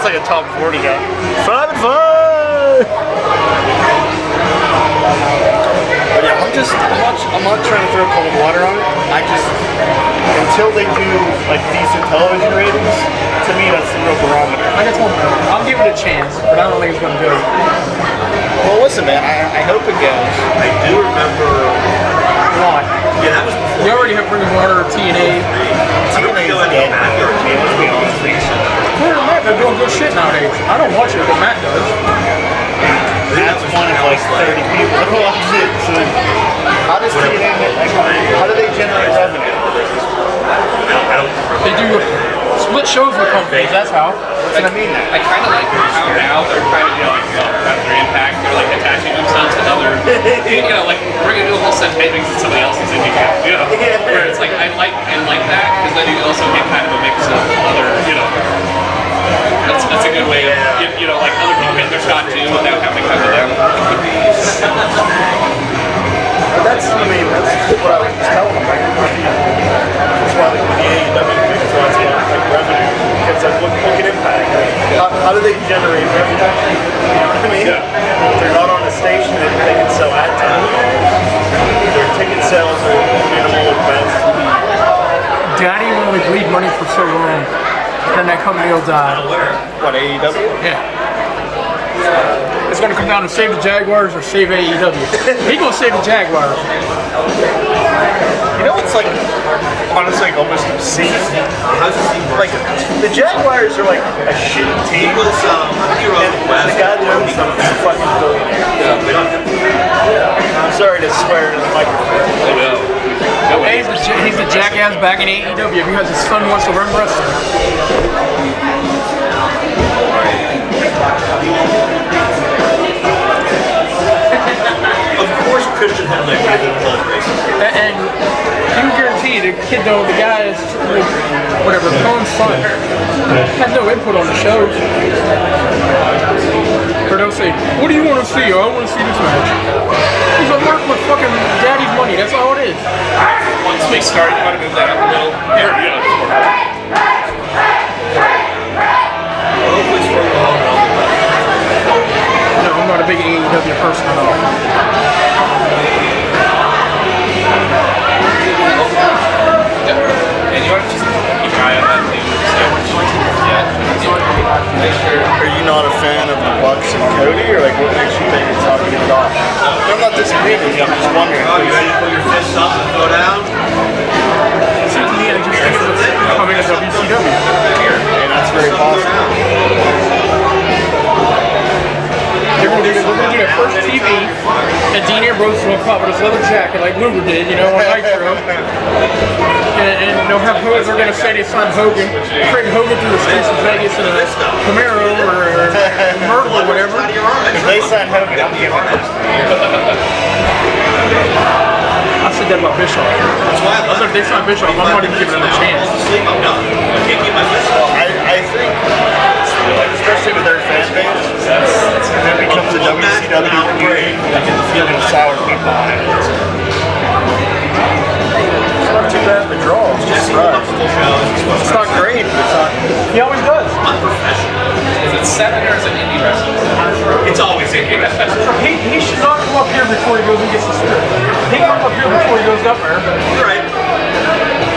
That's like a top 40 guy. 5 and 5. But yeah, I'm not trying to throw cold water on it. I just, until they do like decent television ratings, to me that's the real barometer. Like I told him, I'll give it a chance, but I don't think it's gonna go. Well, listen, man, I hope it goes. I do remember. Why? Yeah, that was before. You already have Ring of Honor, TNA. TNA is dead. Let's be honest. Where are Matt? They're doing good shit nowadays. I don't watch it, but Matt does. That's one of like 30 people that watch it. So how does TNA, how do they generate revenue? They do split shows with companies, that's how. That's what I mean. I kind of like how now they're trying to do like, after Impact, they're like attaching themselves to other, like we're gonna do a whole set of tapings in somebody else's indie, where it's like I like that because then you also get kind of a mix of other, that's a good way of, like other people getting their shot too without having to come to them. That's what I was telling them. That's why like the AEW draws in like revenue. Because like look at Impact. How do they generate revenue? You know what I mean? Yeah. They're not on a station that they can sell ad time. Their ticket sales are minimal at best. Daddy only bleed money for so long, then that company will die. What, AEW? Yeah. It's gonna come down to save the Jaguars or save AEW. He gonna save the Jaguars. You know what's like, honestly, like almost obscene? Like, the Jaguars are like a shitty team. And the guy that owns them is a fucking billionaire. I'm sorry to swear to the microphone. Hey, he's the jackass back in AEW because his son wants to run wrestling. Of course, Christian had like And you can guarantee the guy is, whatever, Cohen's son, has no input on the shows. Or they'll say, what do you want to see? I want to see this match. He's like, work with fucking daddy's money, that's all it is. Once we start, you want to move that up a little. No, I'm not a big AEW person at all. And you want to just keep your eye on that too. Are you not a fan of the Bucks and Cody, or like what makes you think it's not going to get off? I'm not disagreeing with you, I'm just wondering. you ready to put your fists up and throw down? To me, I just think it's coming to WCW. And that's very possible. They're gonna do their first TV, and Dean Ambrose will come out with his leather jacket like Luger did, on Nitro. And they'll have Hogan, they're gonna say they signed Hogan, Craig Hogan through the streets of Vegas in a Camaro or Myrtle or whatever. If they sign Hogan, I'm giving it. I said that about Bischoff. I said if they sign Bischoff, I'm not even giving them a chance. I'm done. I can't keep my fists up. I think, especially with their fan base, if it becomes a WCW community, you're going to sour people on it. It's not too bad of a draw. It's just right. It's not great, but it's not. He always does. Is it 7 or is it IndyWrestling? It's always indie wrestling. He should not come up here before he goes and gets the spirit. He can come up here before he goes up there. You're right.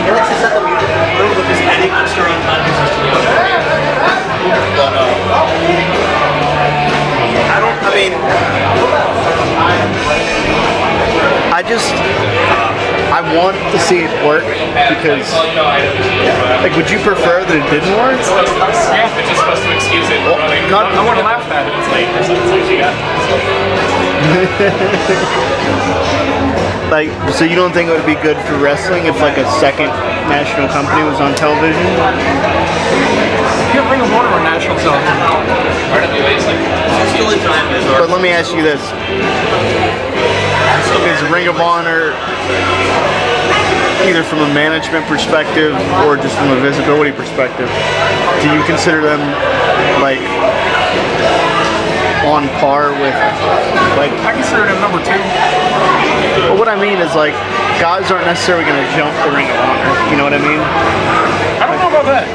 Is any monster on time consistently on But, I want to see it work because, like, would you prefer that it didn't work? Yeah, it's just supposed to excuse it. I want to laugh at it. It's late or something like that. Like, so you don't think it would be good for wrestling if, like, a second national company was on television? You have Ring of Honor on national television. RWA is like, But let me ask you this. Is Ring of Honor, either from a management perspective or just from a visibility perspective, do you consider them, like, on par with, like... I consider them number 2. Well, what I mean is, like, guys aren't necessarily going to jump the Ring of Honor. You know what I mean? I don't know about that.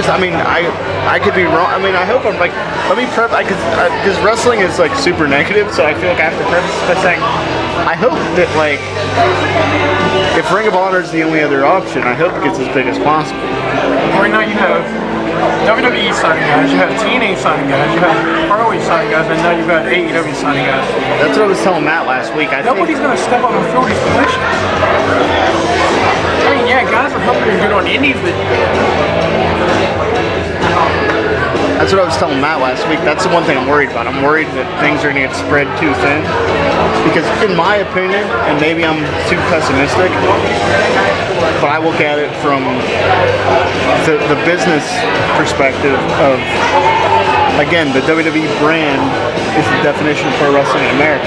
I mean, I could be wrong. I mean, I hope I'm like, let me prep, because wrestling is like super negative, so I feel like I have to preface this by saying, I hope that like, if Ring of Honor is the only other option, I hope it gets as big as possible. Right now you have WWE signing guys, you have TNA signing guys, you have ROH signing guys, and now you've got AEW signing guys. That's what I was telling Matt last week. Nobody's going to step up and fill these positions. I mean, yeah, guys are helping you get on indies, but that's what I was telling Matt last week. That's the one thing I'm worried about. I'm worried that things are going to get spread too thin. Because in my opinion, and maybe I'm too pessimistic, but I look at it from the business perspective of, again, the WWE brand is the definition of pro wrestling in America.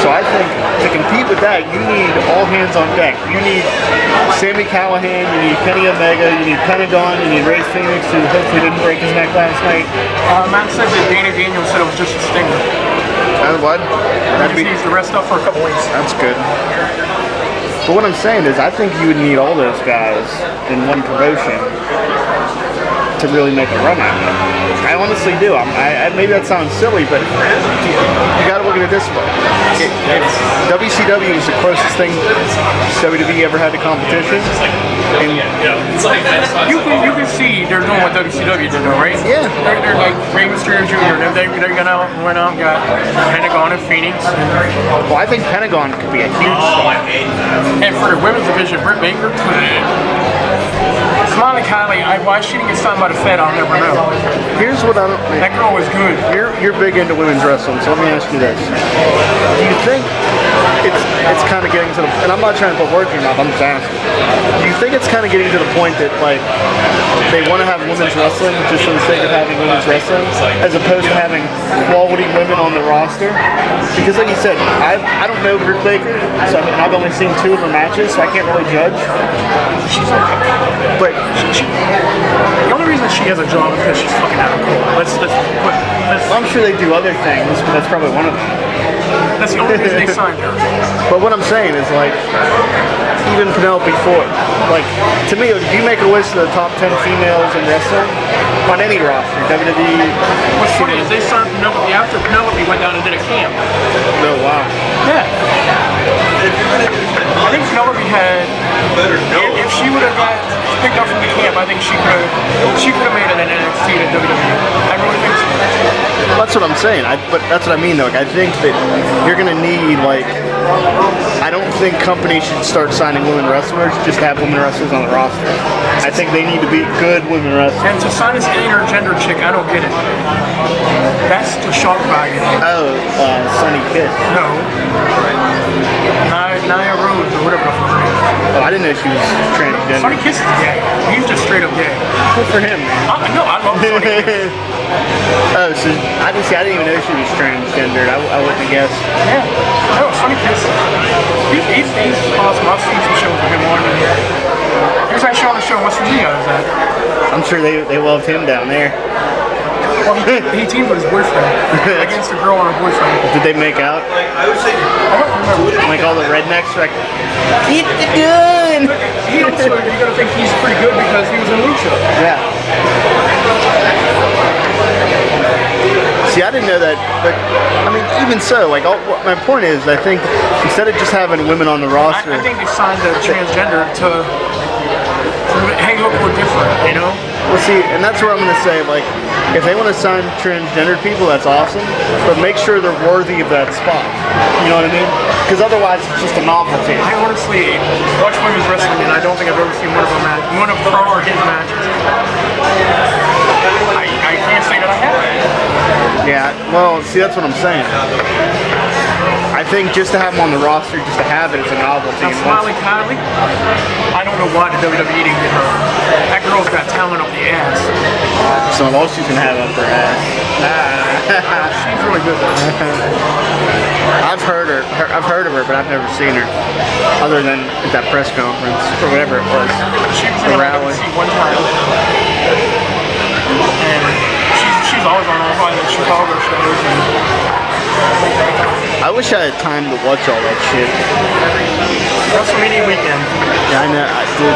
So I think to compete with that, you need all hands on deck. You need Sami Callihan, you need Kenny Omega, you need Pentagon, you need Ray Phoenix, who hopefully didn't break his neck last night. Matt said that Danny Daniels said it was just a stinger. What? He just needs to rest up for a couple weeks. That's good. But what I'm saying is, I think you would need all those guys in one promotion to really make a run at it. I honestly do. Maybe that sounds silly, but you got to look at it this way. WCW is the closest thing WWE ever had to competition. And you can see they're doing what WCW did, though, right? Yeah. They're like Rey Mysterio Jr. They're gonna went out and got Pentagon and Phoenix. Well, I think Pentagon could be a huge star. And for the women's division, Britt Baker. Smiley Kylie, why she didn't get signed by the Fed, I'll never know. Here's what I don't. That girl was good. You're big into women's wrestling, so let me ask you this: do you think it's kind of getting to the? And I'm not trying to put words in your mouth. I'm just asking. Do you think it's kind of getting to the point that like they want to have women's wrestling just for the sake of having women's wrestling, as opposed to having quality women on the roster? Because like you said, I don't know Britt Baker, so and I've only seen 2 of her matches, so I can't really judge. She's okay. But the only reason she has a job is because she's fucking out of court. I'm sure they do other things, but that's probably one of them. That's the only reason they signed her. But what I'm saying is, like, even Penelope Ford, like, to me, if you make a list of the top 10 females in wrestling on any roster, WWE. What's funny is they signed Penelope after Penelope went down and did a camp. Oh, wow. Yeah. I think Penelope had. If she would have got picked up from the camp, I think she could have made it in NXT to WWE. I really think so. That's what I'm saying. But that's what I mean, though. Like, I think that you're gonna need, like, I don't think companies should start signing women wrestlers just to have women wrestlers on the roster. I think they need to be good women wrestlers. And to sign this intergender chick, I don't get it. That's the shock value. Oh, Sunny Kiss. No. Nia Rose or whatever the fuck her name is. Oh, I didn't know she was transgender. Sonny Kiss is gay. He's just straight up gay. Good for him, man. No, I love Sonny Kiss. Oh, so I didn't even know she was transgendered. I wouldn't have guessed. Yeah. No, Sonny Kiss. He's awesome. I've seen some shows with him on. He was actually on the show in West Virginia. I'm sure they loved him down there. Well, he teamed with his boyfriend against a girl and her boyfriend. Did they make out? I would say I don't remember. Like all the rednecks were like, get the gun! He also, you gotta think he's pretty good because he was in Lucha. Yeah. See, I didn't know that, but I mean, even so, like, my point is, I think instead of just having women on the roster, I think they signed a transgender to hey, look, we're different, you know? well, see, and that's where I'm going to say, like, if they want to sign transgendered people, that's awesome, but make sure they're worthy of that spot. You know what I mean? Because otherwise, it's just a novelty. I honestly watch women's wrestling, and I don't think I've ever seen one of her or his matches. I can't say that I have. Yeah, well, see, that's what I'm saying. I think just to have them on the roster, just to have it, is a novelty. Now, Smiley Kylie, I don't know why the WWE didn't get her. That girl's got talent up the ass. So all she's gonna have up her ass. She's really good though. I've heard of her, but I've never seen her, other than at that press conference or whatever it was. She was in a rally one time, and she's always on all the Chicago shows. I wish I had time to watch all that shit. WrestleMania weekend. Yeah, I know.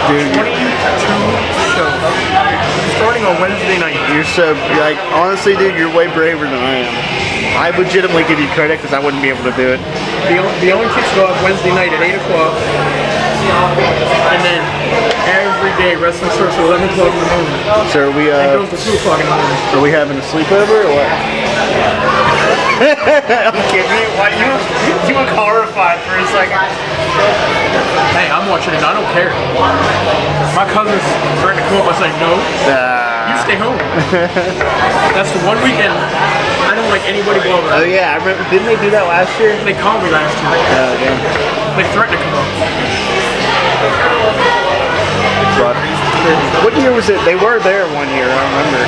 Dude, 22 shows. Starting on Wednesday night. you're so like honestly, dude, you're way braver than I am. I legitimately give you credit because I wouldn't be able to do it. The only kicks go off Wednesday night at 8 o'clock. And then every day wrestling starts at 11 o'clock in the morning. So are we It goes to 2 o'clock in the morning. are we having a sleepover or what? I'm kidding. Why you look horrified for a second? Hey, I'm watching it. I don't care. My cousin's threatening to come up and say, no, you stay home. That's the one weekend I don't like anybody blowing Oh up. yeah, I remember. Didn't they do that last year? They called me last year. Oh yeah. They threatened to come up. But what year was it? They were there one year. I remember.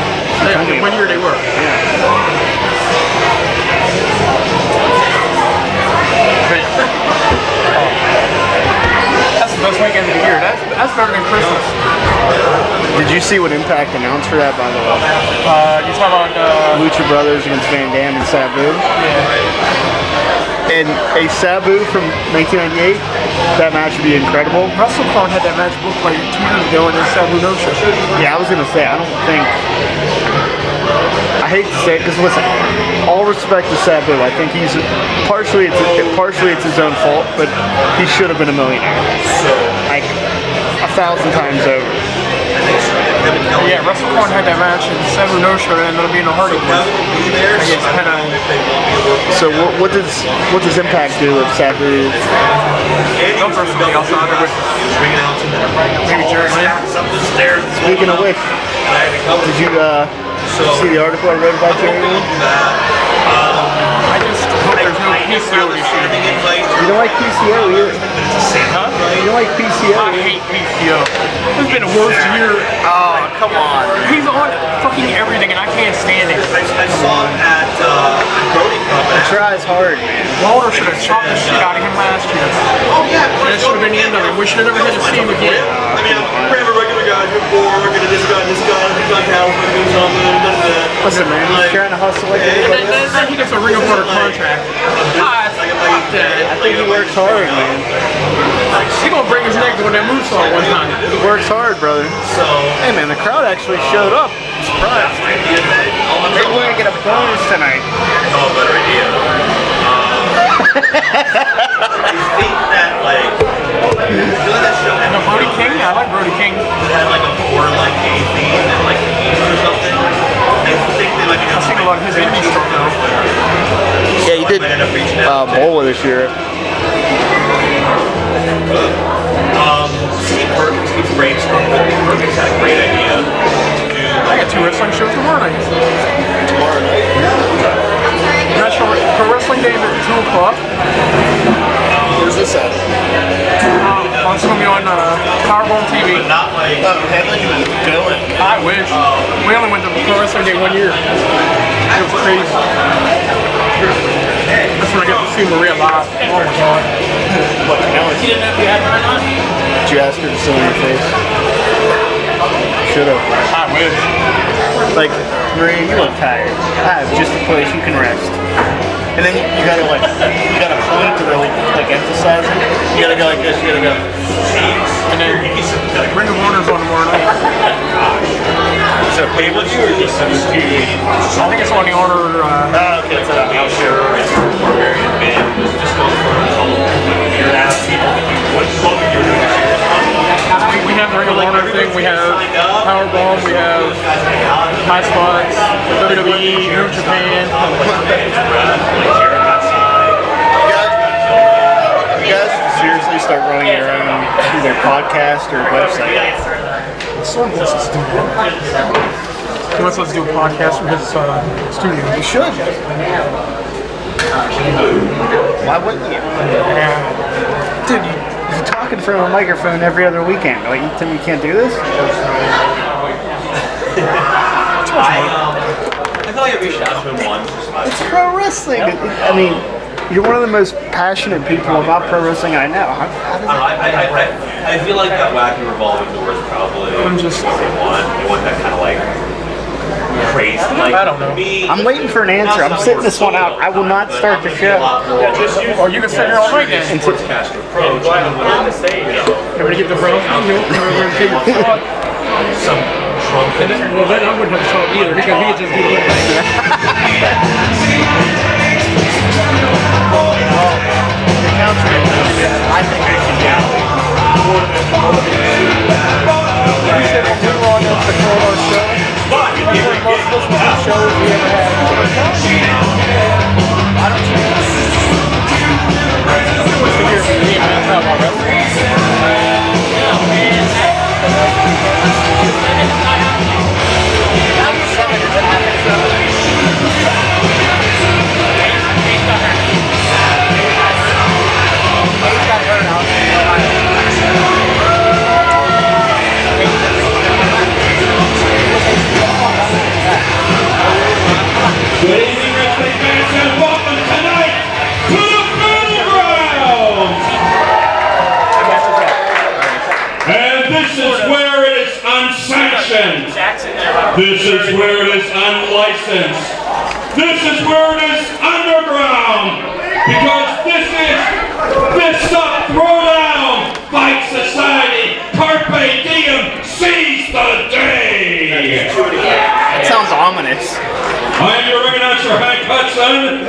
Yeah, one year they were. That's the best weekend of the year. That's better than Christmas. Did you see what Impact announced for that, by the way? You talking about Lucha Brothers against Van Dam and Sabu. yeah. And a Sabu from 1998, that match would be incredible. WrestleCon had that match booked like 2 years ago and then Sabu no show. Yeah, I was gonna say, I don't think. I hate to say it, because listen, all respect to Sabu, I think he's partially it's his own fault, but he should have been a millionaire. So, Like 1,000 times over. Yeah, WrestleCon had that match and Sabu no show and ended up being a Hardy match. I guess kind of. So what does Impact do if Sabu? No somebody else on there with maybe Jerry Lynn. Speaking of which, did you see the article I wrote about Jerry Lynn? I just hope there's no PCO issue. You don't like PCO either. Huh? You don't like PCO. I hate PCO. It's been the worst year. Oh, come on. He's on fucking everything and I can't stand it. I saw him at Brody Cup. He tries hard, man. Walter should have chopped the shit out of him last year. Oh yeah, That should have been the end of it. We should have never had to see him again. I mean, I'm a regular guy. You're bored. We're gonna this guy. He's got talent. We're gonna do something. Listen, man, he's trying to hustle like And everybody else. then he gets a Ring of Honor contract. Fuck that. I think he works hard, man. He gonna break his neck doing that moonsault one time. He works hard, brother. So, Hey, man, the crowd actually showed up. I'm surprised. Maybe we're gonna get a bonus tonight. oh, better idea. I think that like, you know that show No, Brody King? I like Brody King. had like a borderline gay theme and like or something. I think they might be I've seen a lot of his indie stuff though. Yeah, he did might end up reaching out. Bola this year. Steve Perkins keeps brainstorming. I think Perkins had a great idea to do I got 2 wrestling shows tomorrow night. tomorrow night. National Pro Wrestling Game at 2 o'clock. Where's this at? It's gonna be on Powerbomb TV. But not like Going. I wish. We only went to Pro Wrestling Day 1 year. It was crazy. That's when I got to see Maria live. Oh my god. Did you ask her to sit on your face? Should have. I wish. Like, Maria, you look tired. I have just a place you can rest. And then you gotta point to really like emphasize it. You gotta go like this. You gotta go. And then Ring of Honor's on tomorrow night. is it a pay-per-view or just TV? I think it's on the order. Okay, it's a house show. Barbarian band. Just go for a whole year and a half. What you're doing this year? We have the Ring of Honor thing. We have Powerbomb. We have High Spots, WWE, New Japan. You guys seriously start running your own either podcast or website. Someone wants us to do that. He wants us to do a podcast from his studio. You should. Why wouldn't you? Yeah. Dude, you're talking from a microphone every other weekend. Like, you tell me you can't do this? I feel like I reached out to him once. It's pro wrestling. I mean, you're one of the most passionate people about pro wrestling I know. How does that... I feel like that wacky revolving door is probably I'm just. what they want. They want that kind of like crazy. Like, I don't know. I'm waiting for an answer. I'm sitting this one out. I will not start the show. Or you can sit here all night then. sportscaster approach. You're gonna get the brown milk, or we're gonna take your spot. Some drunk. Well, then I wouldn't have thought either because he just do it. I think I should go. You said when we were on the control our show, we were the most listened to shows we ever had. I don't see it. What's the year for me, man? Talk about wrestling. Good evening, wrestling fans, and welcome tonight to the Battlegrounds! And this is where it is unsanctioned. This is where it is unlicensed. This is where it is underground. Because this is up, throw down, fight society, carpe diem, seize the day. That sounds ominous. I am your ring announcer, Hank Hudson.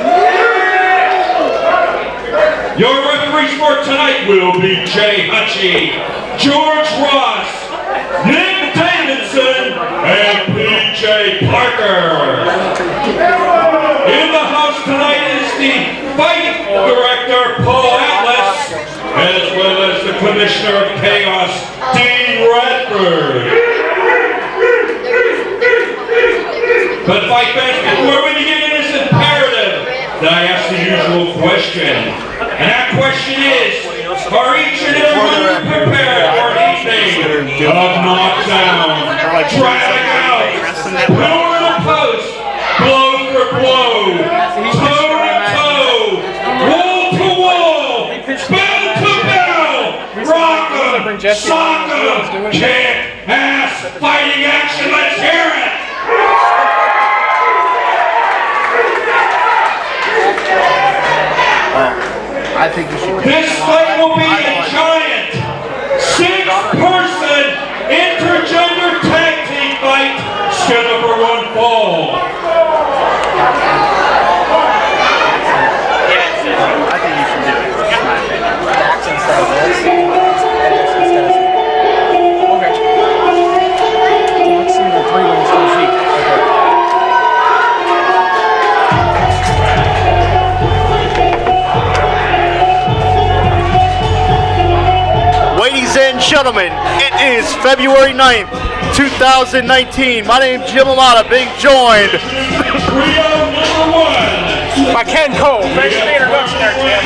Your referees for tonight will be Jay Hutchie, George Ross, Nick Davidson, and PJ Parker. In the house tonight is the fight director, Paul Atlas, as well as the commissioner of chaos, Dean Radford. But fight fans, before we begin, it is imperative that I ask the usual question. And that question is, are each and every one of you prepared for an evening of knockdown, drag out, pillar to post, blow for blow, toe to toe, wall to wall, bell to bell, rock 'em, sock 'em, kick ass, fighting action, let's hear it! I think you should. This fight will be a giant, six-person intergender tag team fight scheduled for one fall. I think you should do it. That's my opinion. Dax instead of this. Okay. Let's see the 3 wins to the Zeke. Ladies and gentlemen, it is February 9th, 2019. My name's Jim Amata, being joined Trio number 1. By Ken Cole. Thanks for the introduction there, Tim.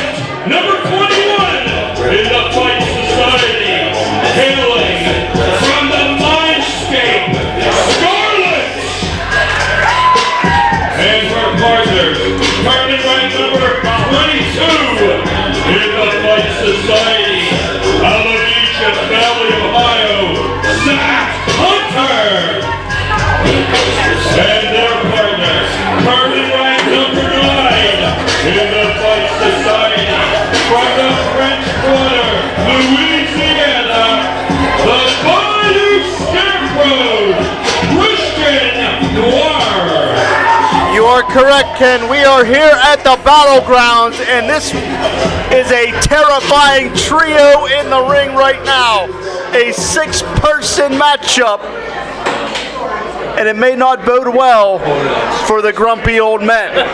Number 21 in the Fight Society, hailing from the Mindscape, Scarlet! And her partner, currently ranked number 22 in the Fight Society, out of Egypt Valley, Ohio, Zach Hunter! And their partner, currently ranked number 9 in the Fight Society, from the French Quarter, Louisiana, the Bayou Scarecrow, Christian Noir. You are correct, Ken. We are here at the Battlegrounds, and this is a terrifying trio in the ring right now. A 6-person matchup, and it may not bode well for the grumpy old men.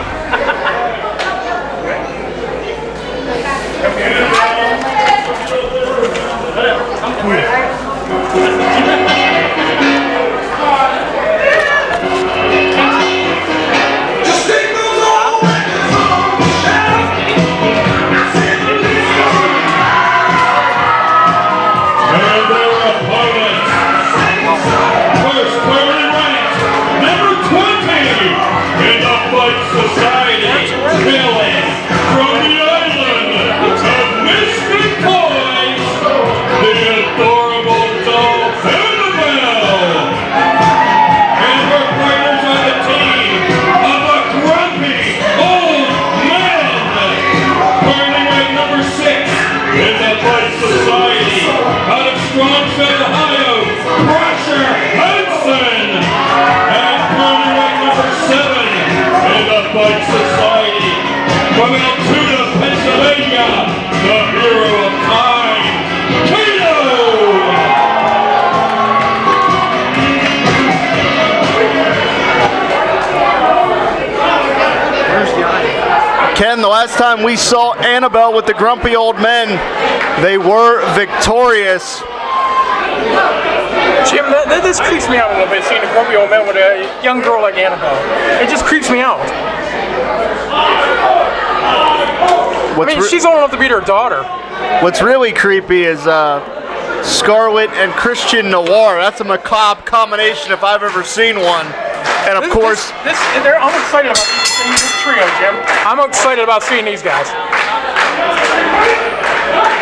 And their opponents, first currently ranked number 20 in the Fight Society, hailing from the island of Mystic Toys, the adorable doll Fight Society. Out of Strongsville, Ohio, Crusher Hansen. And cornerback number 7 in the Fight Society. From Altoona, Pennsylvania, the hero of time, Kato! Ken, the last time we saw Annabelle with the grumpy old men, they were victorious. Jim, this creeps me out a little bit, seeing a grumpy old man with a young girl like Annabelle. It just creeps me out. She's old enough to be their daughter. What's really creepy is Scarlett and Christian Noir. That's a macabre combination if I've ever seen one. And of course, I'm excited about this trio, Jim. I'm excited about seeing these guys.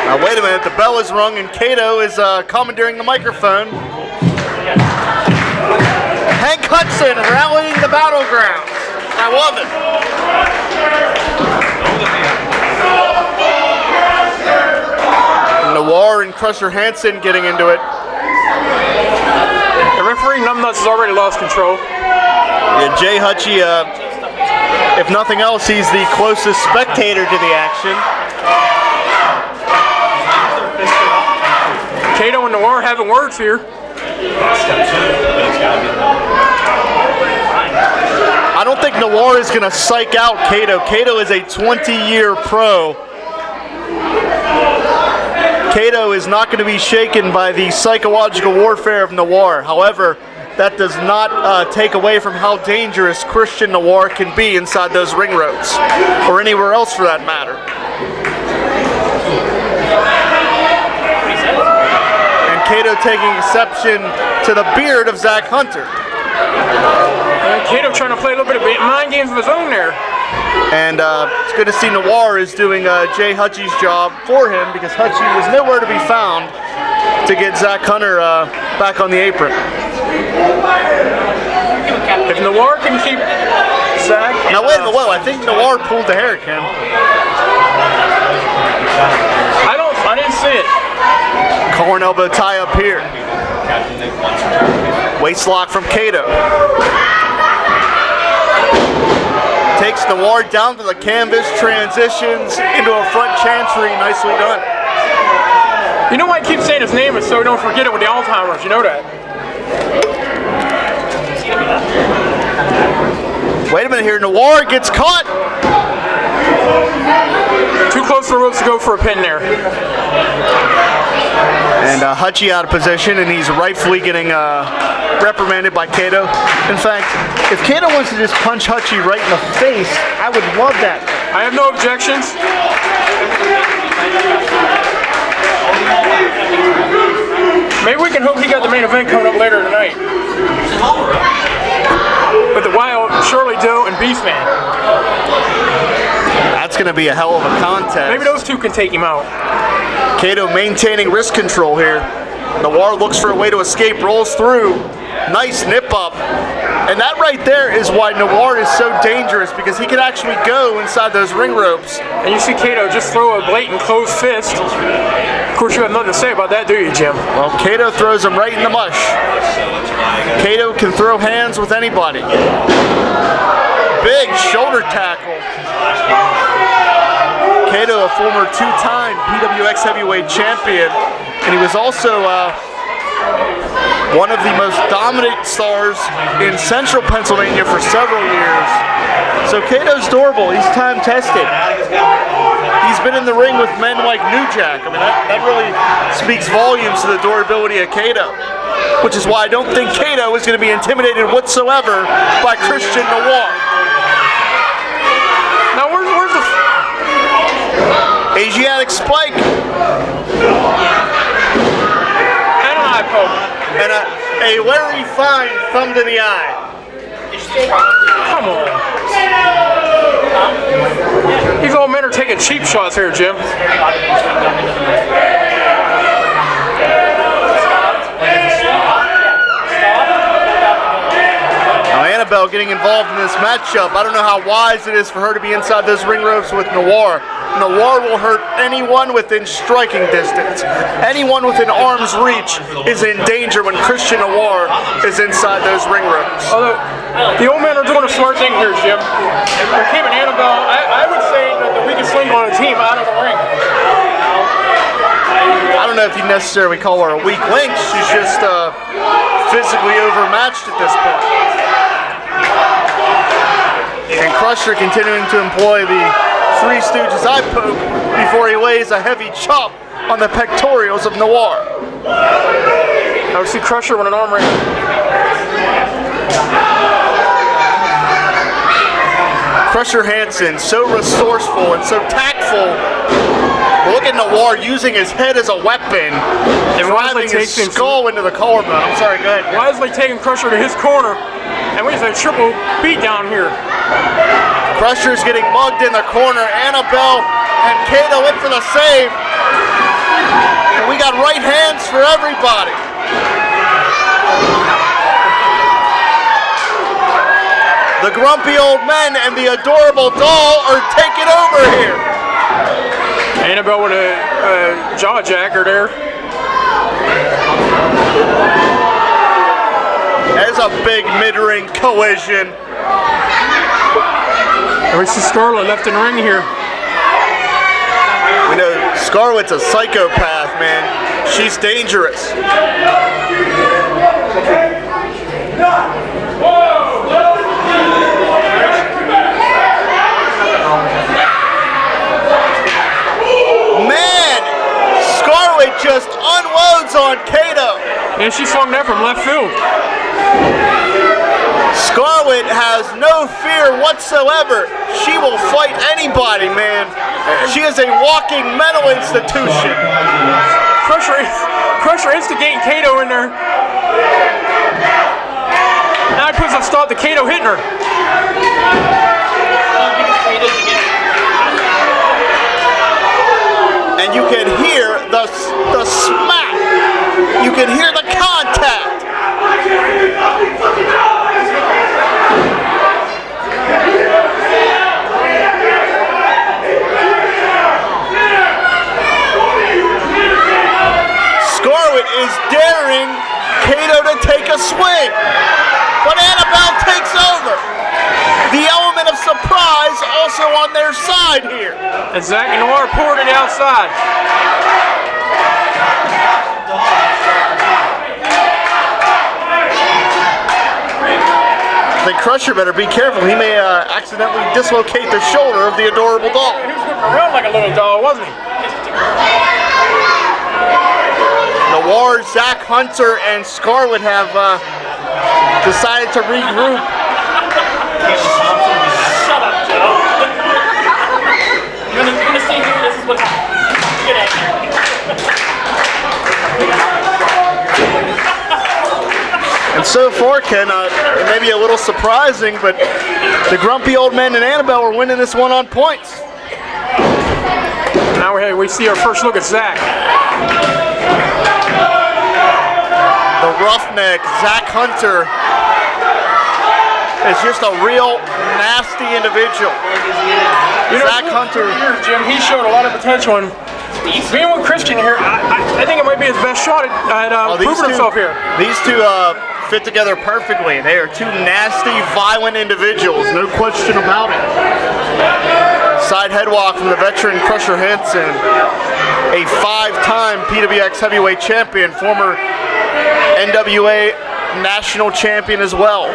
Now wait a minute, the bell is rung and Kato is commandeering the microphone. Hank Hudson rallying the battlegrounds. I love it. Noir and Crusher Hansen getting into it. The referee Numbnuts has already lost control. Yeah, Jay Hutchie, if nothing else, he's the closest spectator to the action. Kato and Noir having words here. I don't think Noir is going to psych out Kato. Kato is a 20-year pro. Kato is not going to be shaken by the psychological warfare of Noir. However, that does not take away from how dangerous Christian Noir can be inside those ring ropes, or anywhere else for that matter. And Kato taking exception to the beard of Zach Hunter. Kato trying to play a little bit of mind games of his own there. And it's good to see Noir is doing Jay Hutchie's job for him, because Hutchie was nowhere to be found to get Zach Hunter back on the apron. If Noir can keep Zach... Now wait a minute, I think Noir pulled the hair, Ken. I didn't see it. Collar and elbow tie up here. Waist lock from Kato. Takes Noir down to the canvas, transitions into a front chantry. Nicely done. You know why I keep saying his name is so we don't forget it with the Alzheimer's. You know that. Wait a minute here. Noir gets caught. Too close to the ropes to go for a pin there. And Hutchie out of position, and he's rightfully getting reprimanded by Kato. In fact, if Kato wants to just punch Hutchie right in the face, I would love that. I have no objections. Maybe we can hope he got the main event coming up later tonight. With the Wild, Shirley Doe, and Beastman. That's going to be a hell of a contest. Maybe those two can take him out. Kato maintaining wrist control here. Noir looks for a way to escape, rolls through. Nice nip up. And that right there is why Noir is so dangerous, because he can actually go inside those ring ropes. And you see Kato just throw a blatant closed fist. Of course, you have nothing to say about that, do you, Jim? Well, Kato throws him right in the mush. Kato can throw hands with anybody. Big shoulder tackle. Kato, a former two-time PWX heavyweight champion, and he was also one of the most dominant stars in central Pennsylvania for several years. So Kato's durable. He's time-tested. He's been in the ring with men like New Jack. I mean, that really speaks volumes to the durability of Kato, which is why I don't think Kato is going to be intimidated whatsoever by Christian Noir. Now, where's the... Asiatic spike. And an eye poke. And a Larry Fine thumb to the eye. Come on. These old men are taking cheap shots here, Jim. Now Annabelle getting involved in this matchup. I don't know how wise it is for her to be inside those ring ropes with Noir. Noir will hurt anyone within striking distance. Anyone within arm's reach is in danger when Christian Noir is inside those ring ropes. Although, the old men are doing a smart thing here, Jim. They're keeping Annabelle, I would say, the weakest link on the team out of the ring. I don't know if you necessarily call her a weak link. She's just physically overmatched at this point. And Crusher continuing to employ the Three Stooges eye poke before he lays a heavy chop on the pectorials of Noir. Now we see Crusher with an arm wring. Crusher Hansen, so resourceful and so tactful. Look at Noir using his head as a weapon, driving his skull into the collarbone. I'm sorry, go ahead. Wisely taking Crusher to his corner, and we just had a triple beat down here. Crusher's getting mugged in the corner. Annabelle and Kato in for the save. And we got right hands for everybody. The grumpy old men and the adorable doll are taking over here. Annabelle with a jaw jacker there. There's a big mid-ring collision. And we see Scarlett left in the ring here. We know Scarlett's a psychopath, man. She's dangerous. Man, Scarlett just unloads on Kato. And she swung that from left field. Scarlett has no fear whatsoever. She will fight anybody, man. She is a walking mental institution. Crusher instigating Kato in there. Now he puts a stop to Kato hitting her. And you can hear the smack. You can hear the contact. Scarlett is daring Kato to take a swing, but Annabelle takes over. The element of surprise also on their side here. And Zach and Noir poured it outside. I think Crusher better be careful. He may accidentally dislocate the shoulder of the adorable doll. He was whipping around like a little doll, wasn't he? Noir, Zach Hunter, and Scarlett have decided to regroup. Shut up, Joe. You're gonna see here. This is what happens. Get out here. And so far, Ken, it may be a little surprising, but the grumpy old men and Annabelle are winning this one on points. Now we see our first look at Zach. The roughneck, Zach Hunter, is just a real nasty individual. You know, Zach Hunter. Here, Jim, he showed a lot of potential, and being with Christian here, I think it might be his best shot at proving himself here. These two fit together perfectly. They are two nasty, violent individuals, no question about it. Side headlock from the veteran Crusher Hansen, a 5-time PWX heavyweight champion, former NWA national champion as well.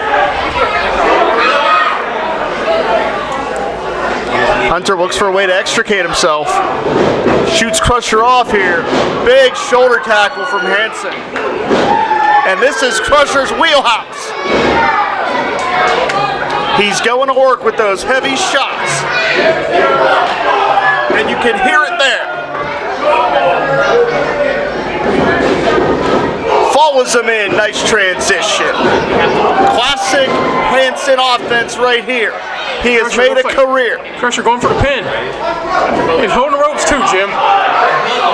Hunter looks for a way to extricate himself. Shoots Crusher off here. Big shoulder tackle from Hansen. And this is Crusher's wheelhouse. He's going to work with those heavy shots. And you can hear it there. Follows him in, nice transition. Classic Hansen offense right here. He has made a career. Crusher going for the pin. He's holding the ropes too, Jim.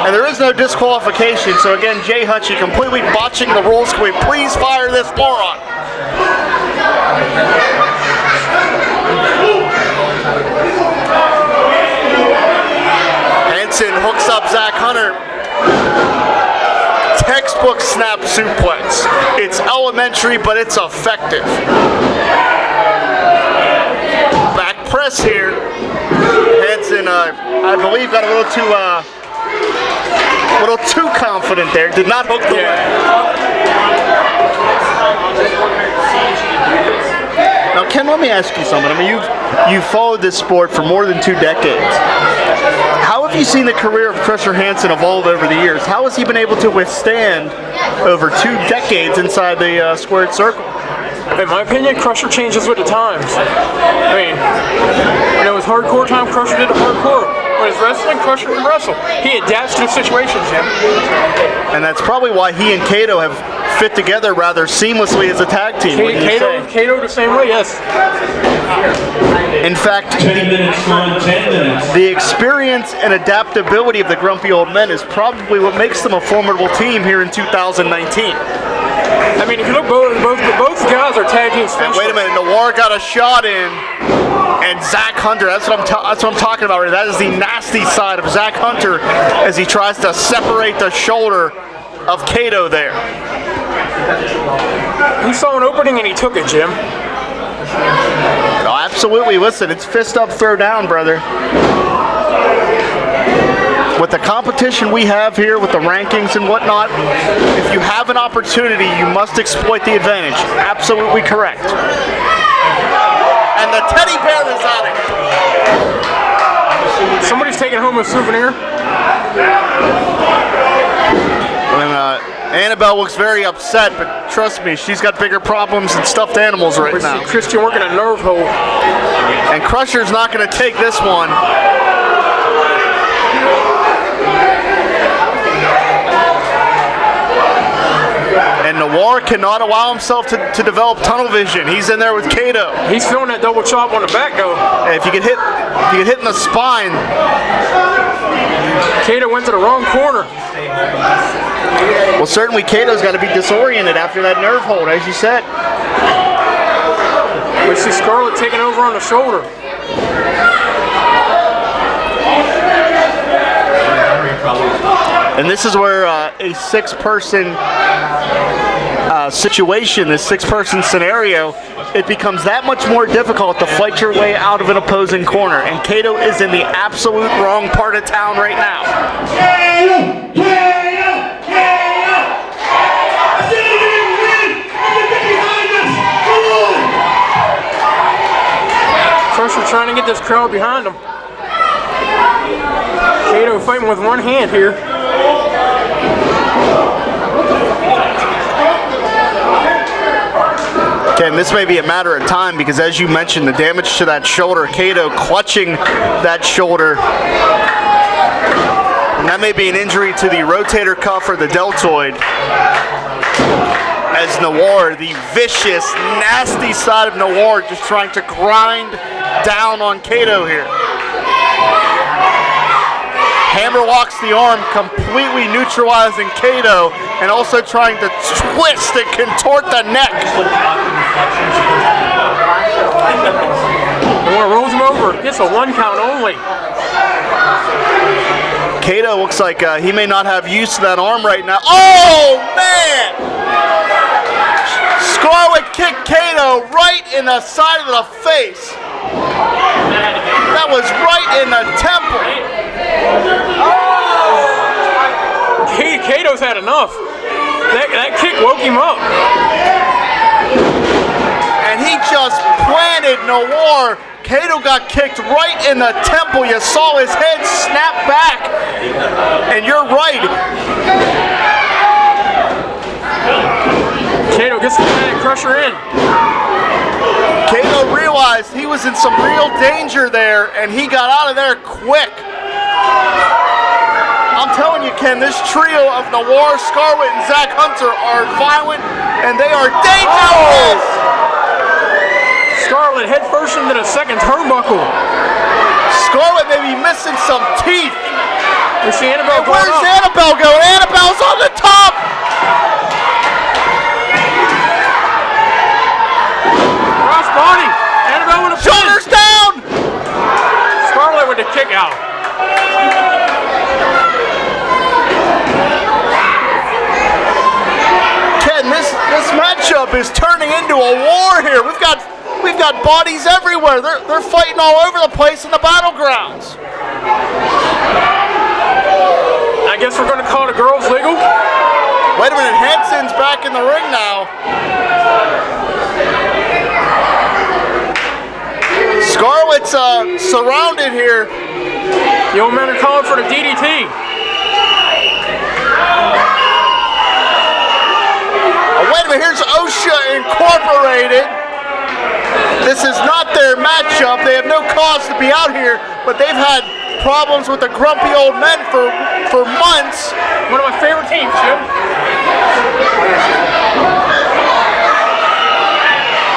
And there is no disqualification, so again, Jay Hutchie completely botching the rules. Can we please fire this moron? hooks up Zach Hunter. Textbook snap suplex. It's elementary, but it's effective. Back press here. Hansen, I believe, got a little too confident there. Did not hook the leg. Now, Ken, let me ask you something. I mean, you've followed this sport for more than 2 decades. How have you seen the career of Crusher Hansen evolve over the years? How has he been able to withstand over 2 decades inside the squared circle? In my opinion, Crusher changes with the times. I mean, when it was hardcore time, Crusher did the hardcore. When it's wrestling, Crusher can wrestle. He adapts to the situations, Jim. And that's probably why he and Kato have fit together rather seamlessly as a tag team. Kato the same way, yes. In fact, 10 minutes on 10 minutes. the experience and adaptability of the Grumpy Old Men is probably what makes them a formidable team here in 2019. I mean, if you look, both guys are tag team specialists. Wait a minute, Noir got a shot in, and Zach Hunter, that's what I'm talking about right now. That is the nasty side of Zach Hunter as he tries to separate the shoulder of Kato there. He saw an opening and he took it, Jim. Oh, absolutely. Listen, it's fist up, throw down, brother. With the competition we have here, with the rankings and whatnot, if you have an opportunity, you must exploit the advantage. Absolutely correct. And the teddy bear is on it. Somebody's taking home a souvenir. And Annabelle looks very upset, but trust me, she's got bigger problems than stuffed animals right now. Christian working a nerve hole. And Crusher's not going to take this one. And Noir cannot allow himself to develop tunnel vision. He's in there with Kato. He's feeling that double chop on the back, though. If you get hit in the spine. Kato went to the wrong corner. Well, certainly Kato's got to be disoriented after that nerve hold, as you said. We see Scarlett taking over on the shoulder. And this is where a 6-person situation, this 6-person scenario, it becomes that much more difficult to fight your way out of an opposing corner. And Kato is in the absolute wrong part of town right now. Crusher trying to get this crowd behind him. Kato fighting with one hand here. Ken, this may be a matter of time because, as you mentioned, the damage to that shoulder, Kato clutching that shoulder, and that may be an injury to the rotator cuff or the deltoid. As Noir, the vicious, nasty side of Noir, just trying to grind down on Kato here. Hammer locks the arm, completely neutralizing Kato, and also trying to twist and contort the neck. Noir rolls him over. It's a 1 count only. Kato looks like he may not have use of that arm right now. Oh, man! Scarlett kicked Kato right in the side of the face. That was right in the temple. Kato's had enough. That kick woke him up. And he just planted Noir. Kato got kicked right in the temple. You saw his head snap back. And you're right. Kato gets the Planet Crusher in. Kato realized he was in some real danger there, and he got out of there quick. I'm telling you, Ken, this trio of Noir, Scarlett, and Zach Hunter are violent, and they are dangerous. Scarlett head first into the second turnbuckle. Scarlett may be missing some teeth. We see Annabelle going Where's up. Annabelle going? Annabelle's on the top. Crossbody. Annabelle with a pin. Shoulders down. Scarlett with the kick out. is turning into a war here. We've got bodies everywhere. They're fighting all over the place in the battlegrounds. I guess we're going to call the girls legal. Wait a minute, Hanson's back in the ring now. Scarlett's surrounded here. The old men are calling for the DDT. Oh, wait a minute, here's OSHA Incorporated. This is not their matchup. They have no cause to be out here, but they've had problems with the grumpy old men for months. One of my favorite teams, Jim.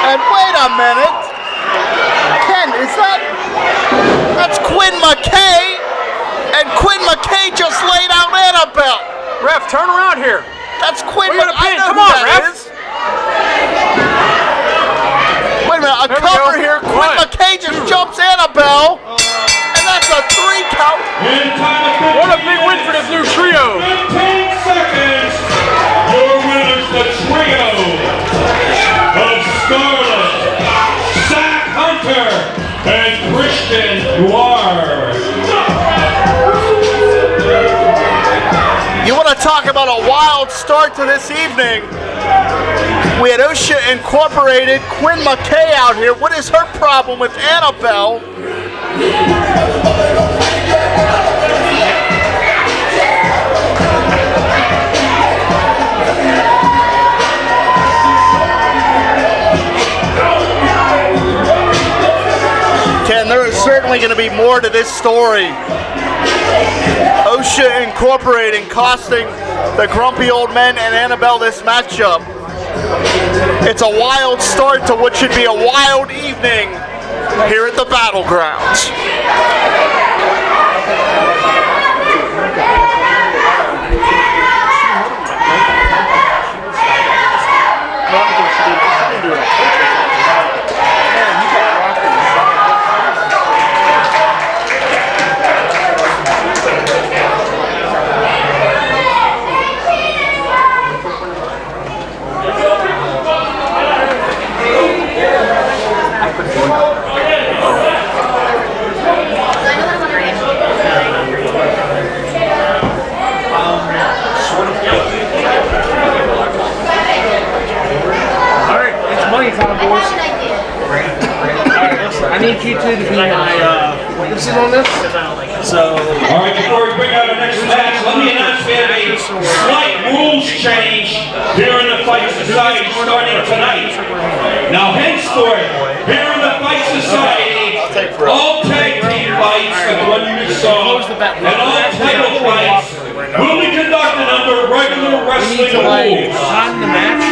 And wait a minute. Ken, that's Quinn McKay? And Quinn McKay just laid out Annabelle. Ref, turn around here. That's Quinn We got a McKay. pin. Come on, ref. Wait a minute, a There we cover go. here. Quinn What? McKay just jumps Annabelle. And that's a 3 count. What a big win for this new trio. 15 seconds. Your winners, the trio of Scarlett, Zach Hunter, and Christian Noir. You want to talk about a wild start to this evening? We had OSHA Incorporated, Quinn McKay out here. What is her problem with Annabelle? Ken, there is certainly going to be more to this story. OSHA Incorporated costing the grumpy old men and Annabelle this matchup. It's a wild start to what should be a wild evening here at the Battlegrounds. I need you two to be my witnesses on this. All right, before we bring out our next match, let me announce we have a slight rules change here in the Fight Society starting tonight. Now, henceforth, here in the Fight Society, all tag team fights, like the one you just saw, and all title fights will be conducted under regular wrestling rules. Time the match.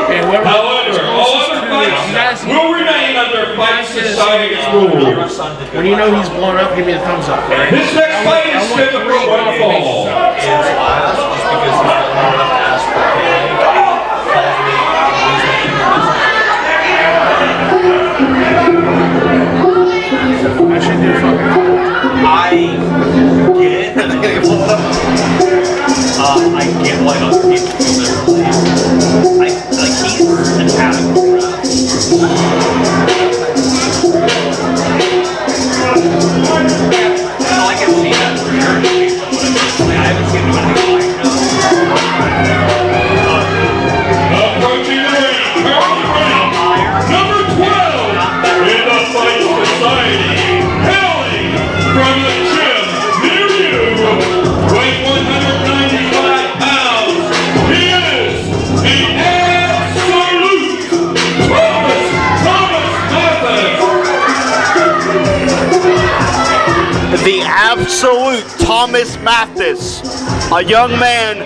However, all other fights will remain under Fight Society rules. When you know he's blown up, give me a thumbs up. Right? This next fight is scheduled for one fall. I should do I get why other people feel differently. He's an adequate I can see that for sure. I haven't seen him anything like Approaching the ring, currently number 12 in the Fight Society, hailing from the gym near you, weighing 195 pounds, he is the absolute Thomas Mathis. The absolute Thomas Mathis, a young man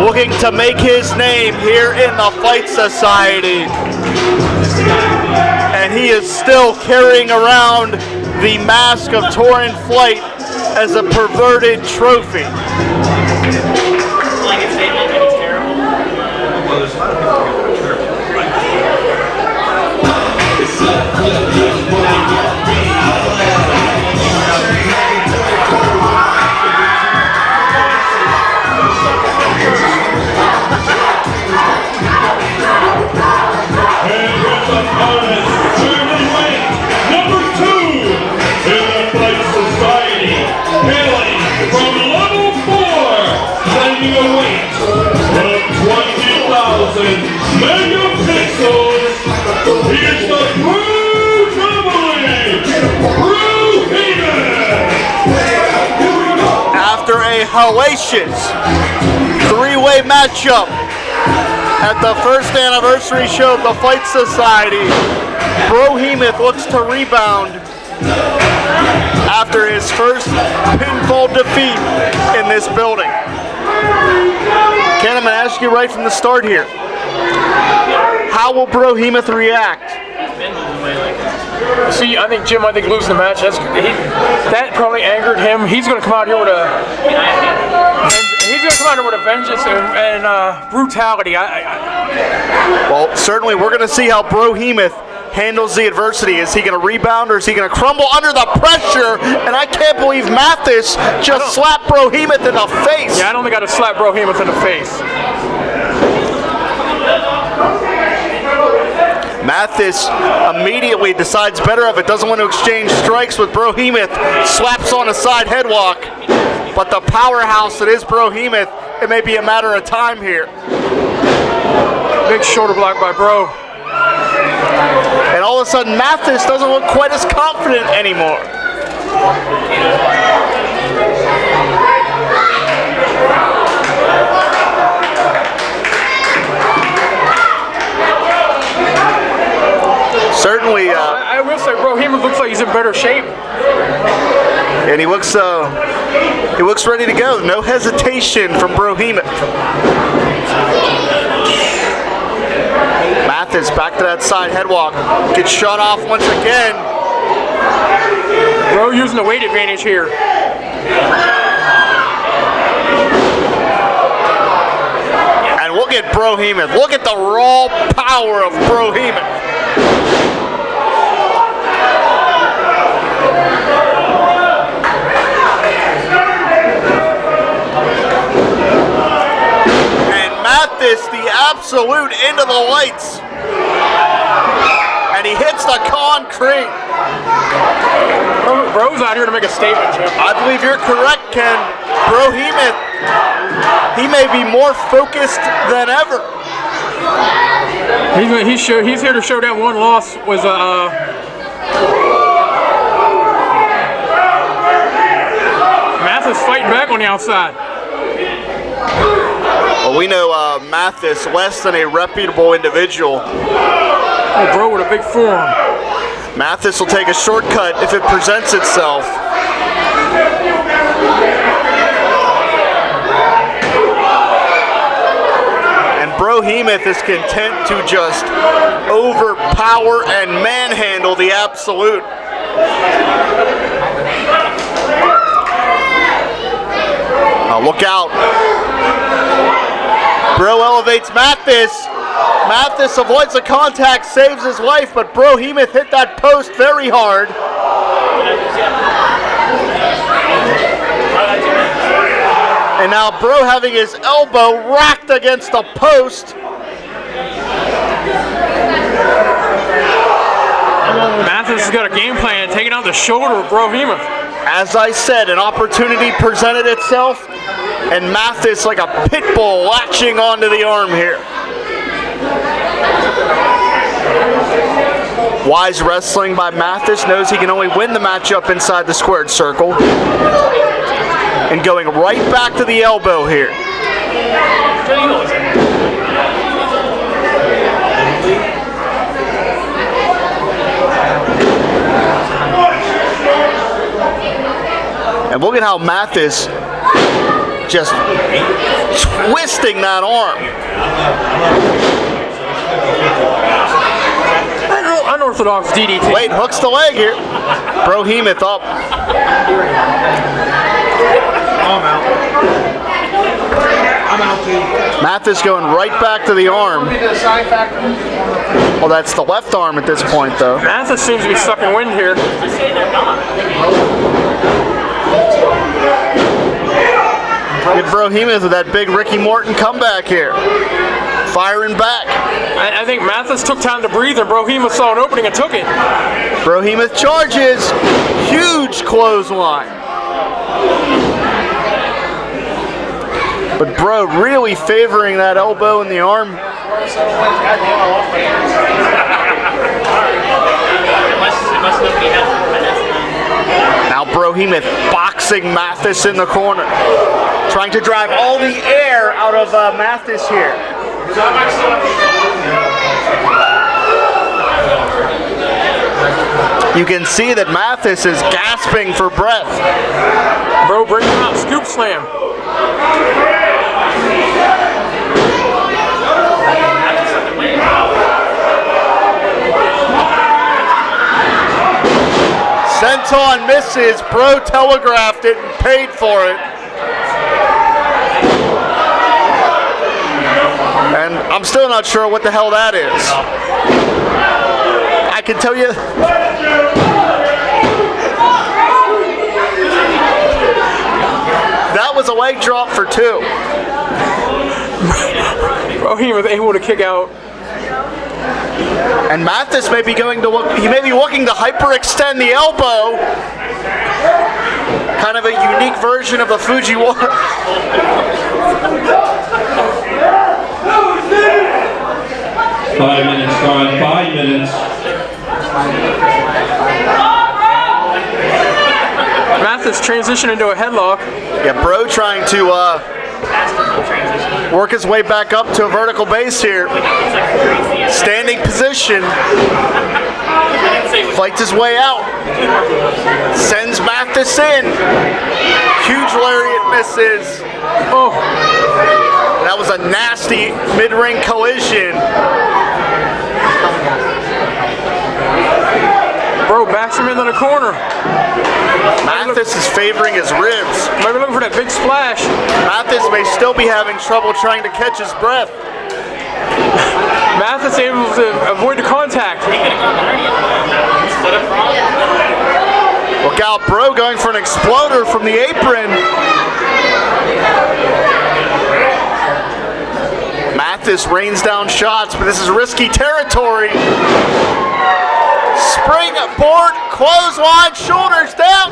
looking to make his name here in the Fight Society. And he is still carrying around the mask of Torrent Flight as a perverted trophy. Like it's terrible. Well, there's a lot of people who are terrible. fighting a weight of 20,000 megapixels. Here's the Brew Jubilee, Brew Heenan. After a hellacious three-way matchup at the first anniversary show of the Fight Society, Brohemoth looks to rebound after his first pinfall defeat in this building. Ken, I'm going to ask you right from the start here. How will Brohemoth react? See, I think Jim, losing the match, that probably angered him. He's going to come out here with a vengeance and brutality. Well, certainly we're going to see how Brohemoth handles the adversity. Is he going to rebound or is he going to crumble under the pressure? And I can't believe Mathis just slapped Brohemoth in the face. Yeah, I don't think I'd have slapped Brohemoth in the face. Mathis immediately decides better of it, doesn't want to exchange strikes with Brohemoth, slaps on a side headlock, but the powerhouse that is Brohemoth, it may be a matter of time here. Big shoulder block by Bro. And all of a sudden, Mathis doesn't look quite as confident anymore. Certainly, I will say, Brohemoth looks like he's in better shape. And he looks ready to go. No hesitation from Brohemoth. Mathis back to that side headlock. Gets shut off once again. Bro using the weight advantage here. And look at Brohemoth. Look at the raw power of Brohemoth. Mathis, the absolute into the lights, and he hits the concrete. Bro's out here to make a statement, Jim. I believe you're correct, Ken. Brohemoth, he may be more focused than ever. He's here to show that one loss was Mathis fighting back on the outside. Well, we know Mathis, less than a reputable individual. Oh, Bro with a big forearm. Mathis will take a shortcut if it presents itself. And Brohemoth is content to just overpower and manhandle the absolute. Now look out. Bro elevates Mathis. Mathis avoids the contact, saves his life, but Brohemoth hit that post very hard. And now Bro having his elbow racked against the post. Mathis has got a game plan, taking out the shoulder of Brohemoth. As I said, an opportunity presented itself, and Mathis, like a pit bull, latching onto the arm here. Wise wrestling by Mathis, knows he can only win the matchup inside the squared circle. And going right back to the elbow here. And look at how Mathis just twisting that arm. Unorthodox DDT. Wait, hooks the leg here. Brohemoth up. I'm out. Mathis going right back to the arm. Well, that's the left arm at this point, though. Mathis seems to be sucking wind here. Get Brohemoth with that big Ricky Morton comeback here. Firing back. I think Mathis took time to breathe and Brohemoth saw an opening and took it. Brohemoth charges. Huge clothesline. But bro, really favoring that elbow in the arm. Now Brohemoth boxing Mathis in the corner. Trying to drive all the air out of Mathis here. You can see that Mathis is gasping for breath. Bro, bring him out. Scoop slam. Senton misses. Bro telegraphed it and paid for it. And I'm still not sure what the hell that is. I can tell you. That was a leg drop for 2. Brohemoth able to kick out. And Mathis may be going to look, he may be looking to hyperextend the elbow. Kind of a unique version of the Fujiwara. 5 minutes gone, 5 minutes. Mathis transitioned into a headlock. Yeah, Bro trying to work his way back up to a vertical base here. Standing position. Fights his way out. Sends Mathis in. Huge lariat misses. Oh, That was a nasty mid-ring collision. bro, backs him into the corner. Mathis is favoring his ribs. Maybe looking for that big splash. Mathis may still be having trouble trying to catch his breath. Mathis able to avoid the contact. Look out, Bro going for an exploder from the apron. Mathis rains down shots, but this is risky territory. Springboard, clothesline, shoulders down.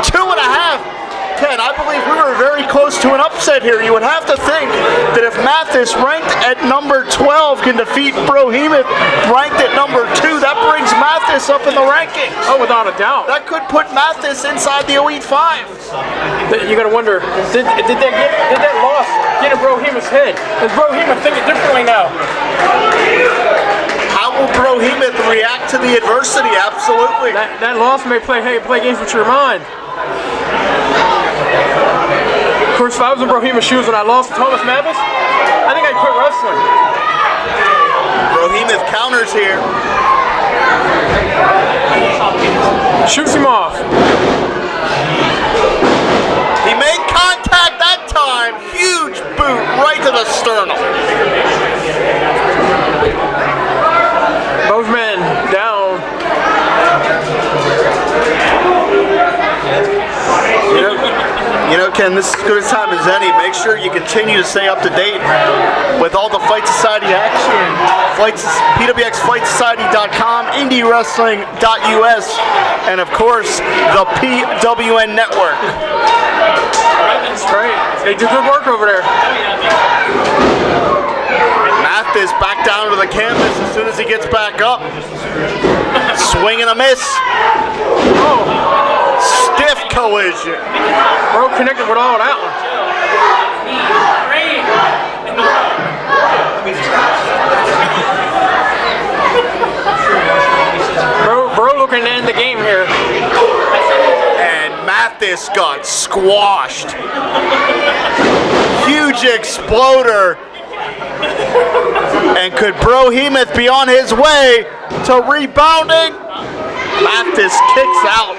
2.5. Ken, I believe we were very close to an upset here. You would have to think that if Mathis, ranked at number 12, can defeat Brohemoth, ranked at number 2, that brings Mathis up in the rankings. Oh, without a doubt. That could put Mathis inside the Elite 5. You gotta wonder, did that loss get in Brohemoth's head? Does Brohemoth think it differently now? How will Brohemoth react to the adversity? Absolutely. That loss may play games with your mind. Of course, if I was in Brohemoth's shoes when I lost to Thomas Mathis, I think I'd quit wrestling. Brohemoth counters here. Shoots him off. He made contact that time. Huge boot right to the sternum. Both men down. You know, Ken, this is as good a time as any. Make sure you continue to stay up to date with all the Fight Society action. PWXFightSociety.com, IndyWrestling.us, and of course, the PWN Network. That's right. They do good work over there. Mathis back down to the canvas as soon as he gets back up. Swing and a miss. Oh, Stiff collision. bro connected with all that one. Bro looking to end the game here. And Mathis got squashed. Huge exploder. And could Brohemoth be on his way to rebounding? Mathis kicks out.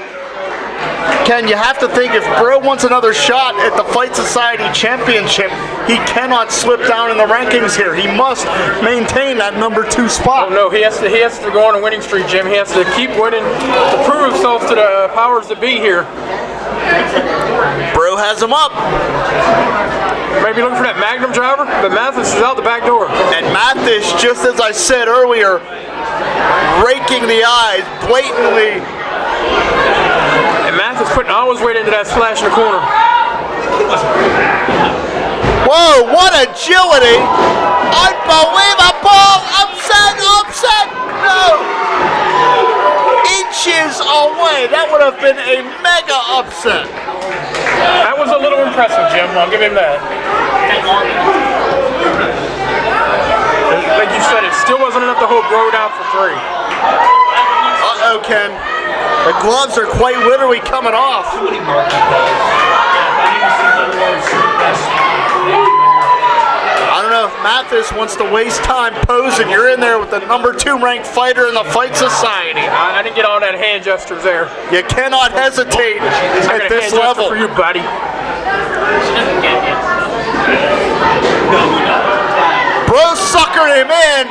Ken, you have to think if Bro wants another shot at the Fight Society Championship, he cannot slip down in the rankings here. He must maintain that number 2 spot. Oh no, he has to go on a winning streak, Jim. He has to keep winning to prove himself to the powers that be here. Bro has him up. Maybe looking for that Magnum driver, but Mathis is out the back door. And Mathis, just as I said earlier, raking the eyes blatantly. And Mathis putting all his weight into that splash in the corner. Ooh, what agility! Unbelievable! Upset! No! Inches away. That would have been a mega upset. That was a little impressive, Jim. I'll give him that. Like you said, it still wasn't enough to hold Bro down for 3. Uh-oh, Ken. The gloves are quite literally coming off. I don't know if Mathis wants to waste time posing. You're in there with the number 2 ranked fighter in the Fight Society. I didn't get all that hand gestures there. You cannot hesitate at this level. For you, buddy. Bro suckered him in.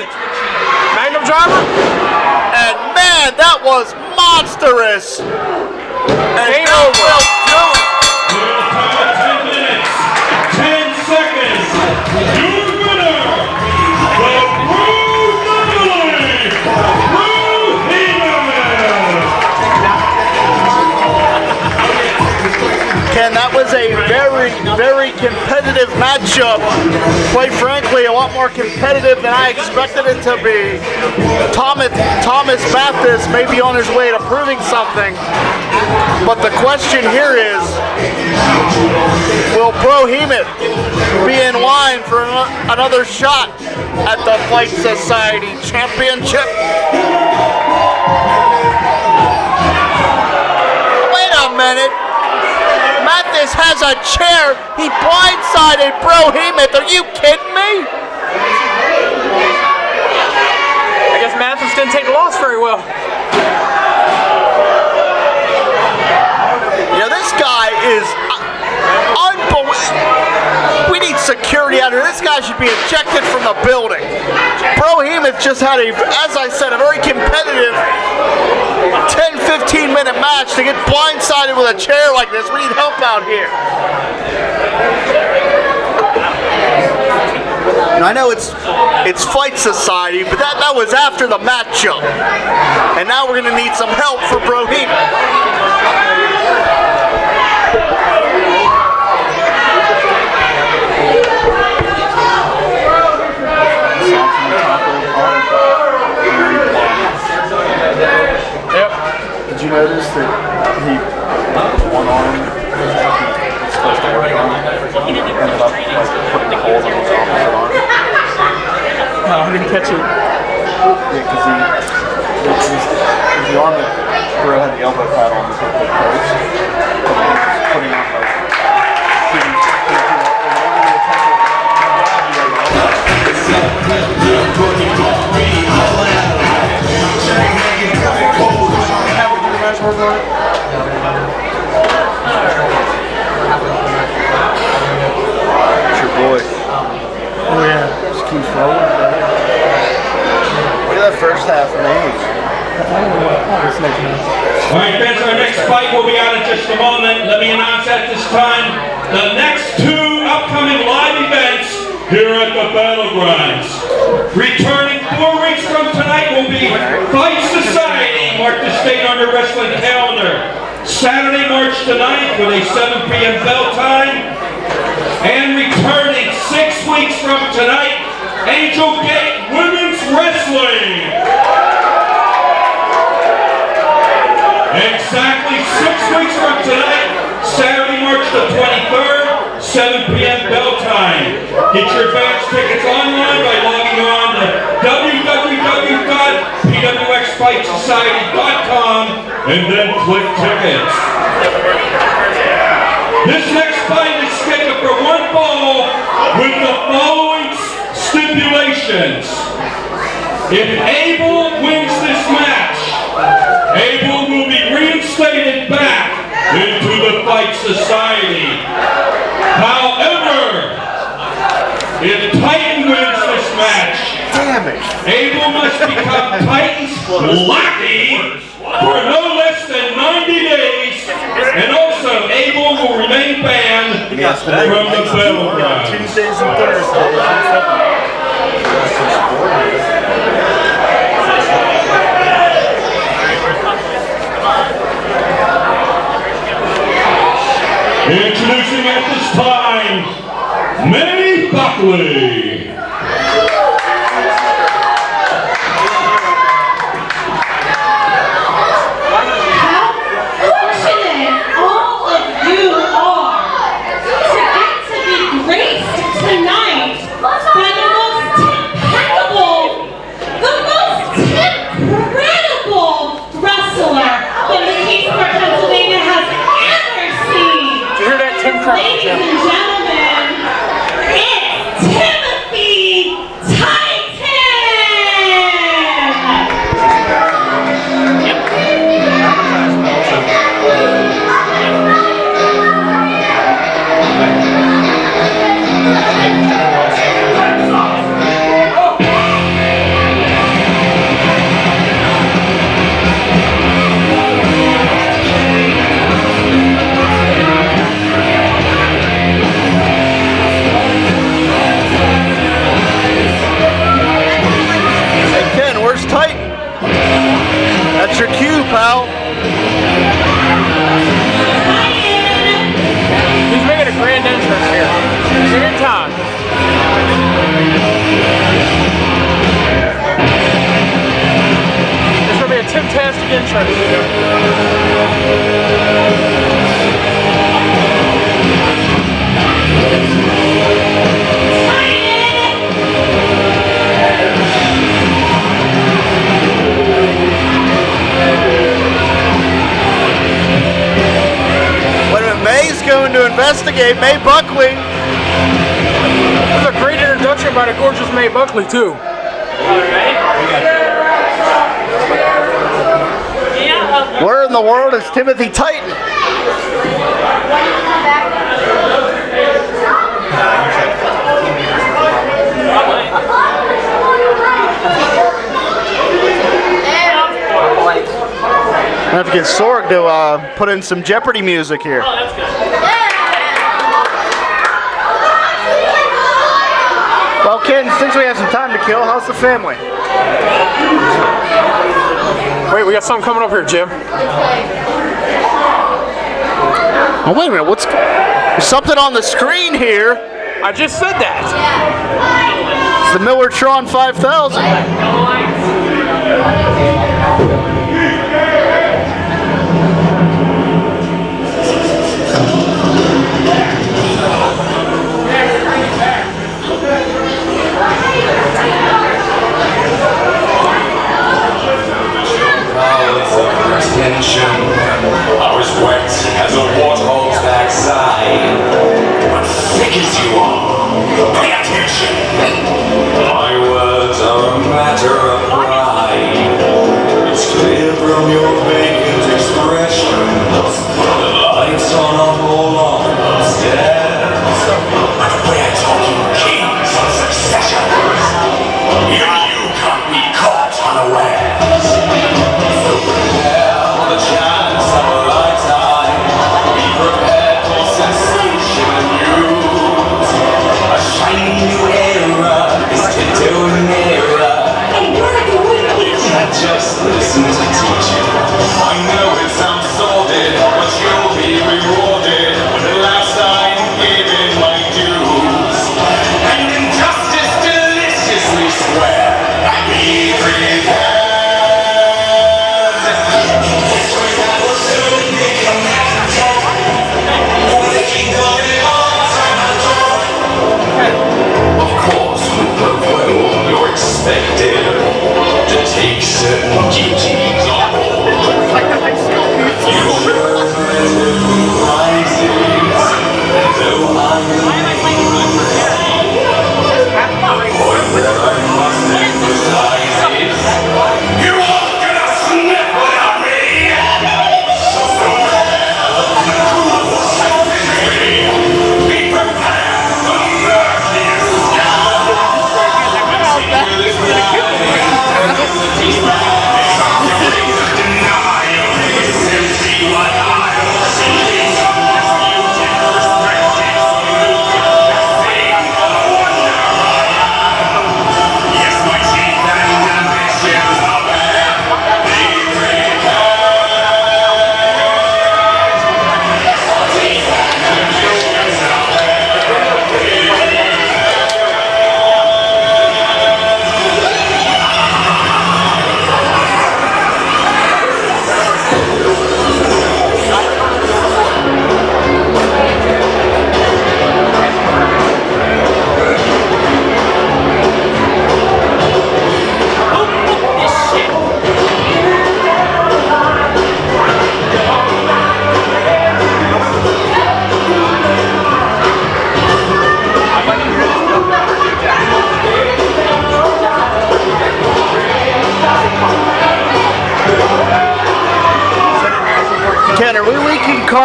Magnum driver. And man, that was monstrous. And Game that over. will do it. 10 minutes, 10 seconds. Your winner, the Ken, that was a very, very competitive matchup. Quite frankly, a lot more competitive than I expected it to be. Thomas Mathis may be on his way to proving something, but the question here is, will Bro Hemet be in line for another shot at the Fight Society Championship? Wait a minute. Mathis has a chair. He blindsided Bro Hemet. Are you kidding me? I guess Mathis didn't take the loss very well. You know, this guy is unbelievable. We need security out here. This guy should be ejected from the building. Bro Hemet just had as I said, a very competitive 10-15 minute match to get blindsided with a chair like this. We need help out here. And I know it's Fight Society, but that was after the matchup. And now we're gonna need some help for Bro Hemet. Did you notice that he, one arm was supposed to work on, ended up like putting the holes on his opposite arm? No, I didn't catch it. Yeah, because it was the arm that Bro had the elbow pad on to put the post, and he was putting on like, it's your boy. Oh yeah. Just keeps rolling. Look at that first half made. All right, fans, our next fight will be on in just a moment. Let me announce at this time the next 2 upcoming live events here at the Battlegrounds. Returning 4 weeks from tonight will be Fight Society, mark the state on your wrestling calendar. Saturday, March the 9th with a 7 p.m. bell time. And returning 6 weeks from tonight, Angel Gate Women's Wrestling. Exactly 6 weeks from tonight, Saturday, March the 23rd, 7 p.m. bell time. Get your advance tickets online by logging on to www.pwxfightsociety.com and then click tickets. This next fight is scheduled for 1 fall with the following stipulations. If Abel wins this match, Abel will be reinstated back into the Fight Society. However, if Titan wins this match, Abel must become Titan's lackey for no less than 90 days, and also Abel will remain banned from the Battleground. Tuesdays and Thursdays. Introducing at this time, main Buckley. Ladies and gentlemen, it's Timothy That's your cue, pal. He's making a grand entrance here. Take your time. It's going to be a fantastic entrance. May's going to investigate. May Buckley. That's a great introduction by the gorgeous May Buckley, too. Where in the world is Timothy Titan? I have to get Sorg to put in some Jeopardy music here. Oh, that's good. Well, Ken, since we have some time to kill, how's the family? Wait, we got something coming up here, Jim. Oh, wait a minute. There's something on the screen here. I just said that. It's the Millertron 5000. I was wet as a waterhole's backside, but thick as you are, pay attention. My words are a matter of pride. It's clear from your vacant expression. The lights on a whole on upstairs, but we're talking kings and successions. Even you can't be caught unawares. So prepare for the chance of a lifetime. Be prepared for sensation and news. A shiny new era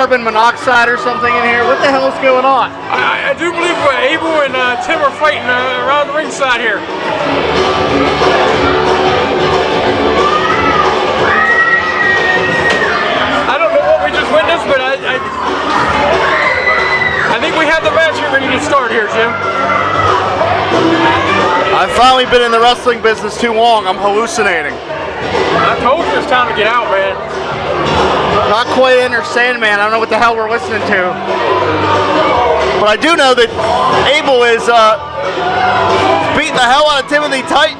carbon monoxide or something in here? What the hell is going on? I do believe Abel and Tim are fighting around the ringside here. I don't know what we just witnessed, but I think we have the match here ready to start here, Jim. I've finally been in the wrestling business too long. I'm hallucinating. I told you it's time to get out, man. Not quite Enter Sandman. I don't know what the hell we're listening to. But I do know that Abel is beating the hell out of Timothy Titan.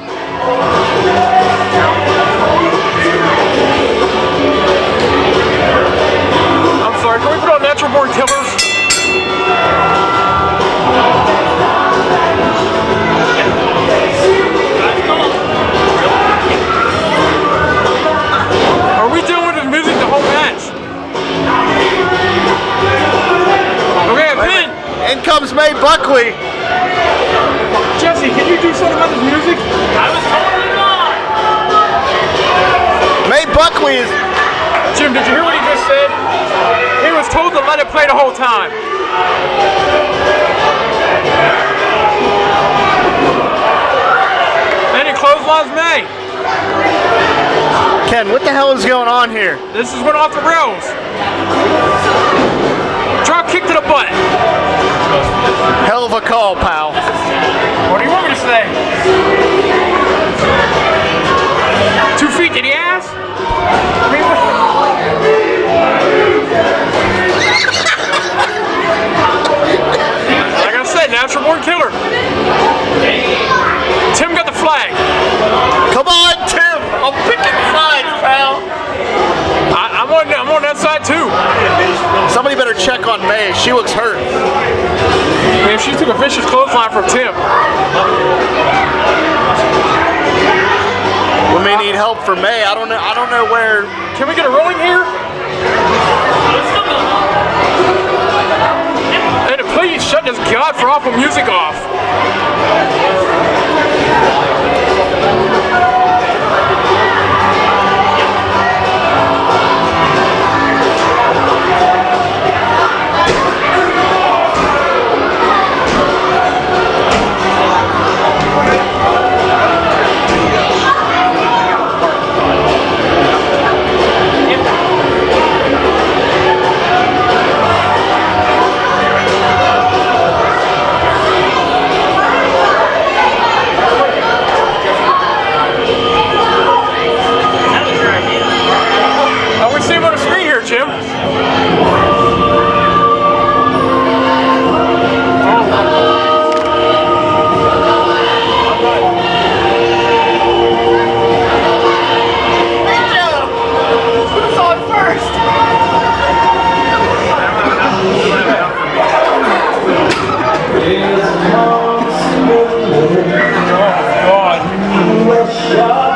I'm sorry, can we put on Natural Born Killers? Are we dealing with his music the whole match? Okay, a pin. In comes May Buckley. Jesse, can you do something about this music? I was totally wrong. May Buckley is... Jim, did you hear what he just said? He was told to let it play the whole time. And he clotheslines May. Ken, what the hell is going on here? This is went off the rails. Drop kick to the butt. Hell of a call, pal. What do you want me to say? 2 feet to the ass? I mean, like I said, Natural Born Killer. Tim got the flag. Come on, Tim. I'm picking sides, pal. I'm on that side too. Somebody better check on May. She looks hurt. Man, she took a vicious clothesline from Tim. We may need help for May. I don't know where. Can we get a rolling here? And please shut this god for awful music off. Oh my God!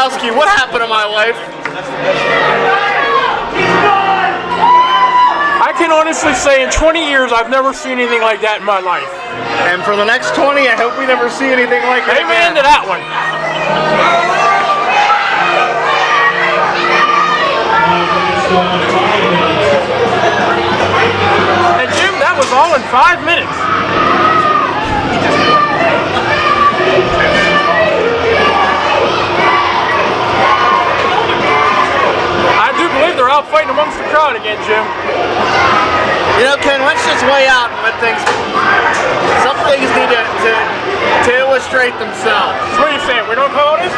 Gronkowski, what happened to my life? I can honestly say in 20 years, I've never seen anything like that in my life. And for the next 20, I hope we never see anything like that. Amen to that one. And Jim, that was all in 5 minutes. I do believe they're out fighting amongst the crowd again, Jim. You know, Ken, let's just weigh out and let things. Some things need to illustrate themselves. So what are you saying? We don't call this?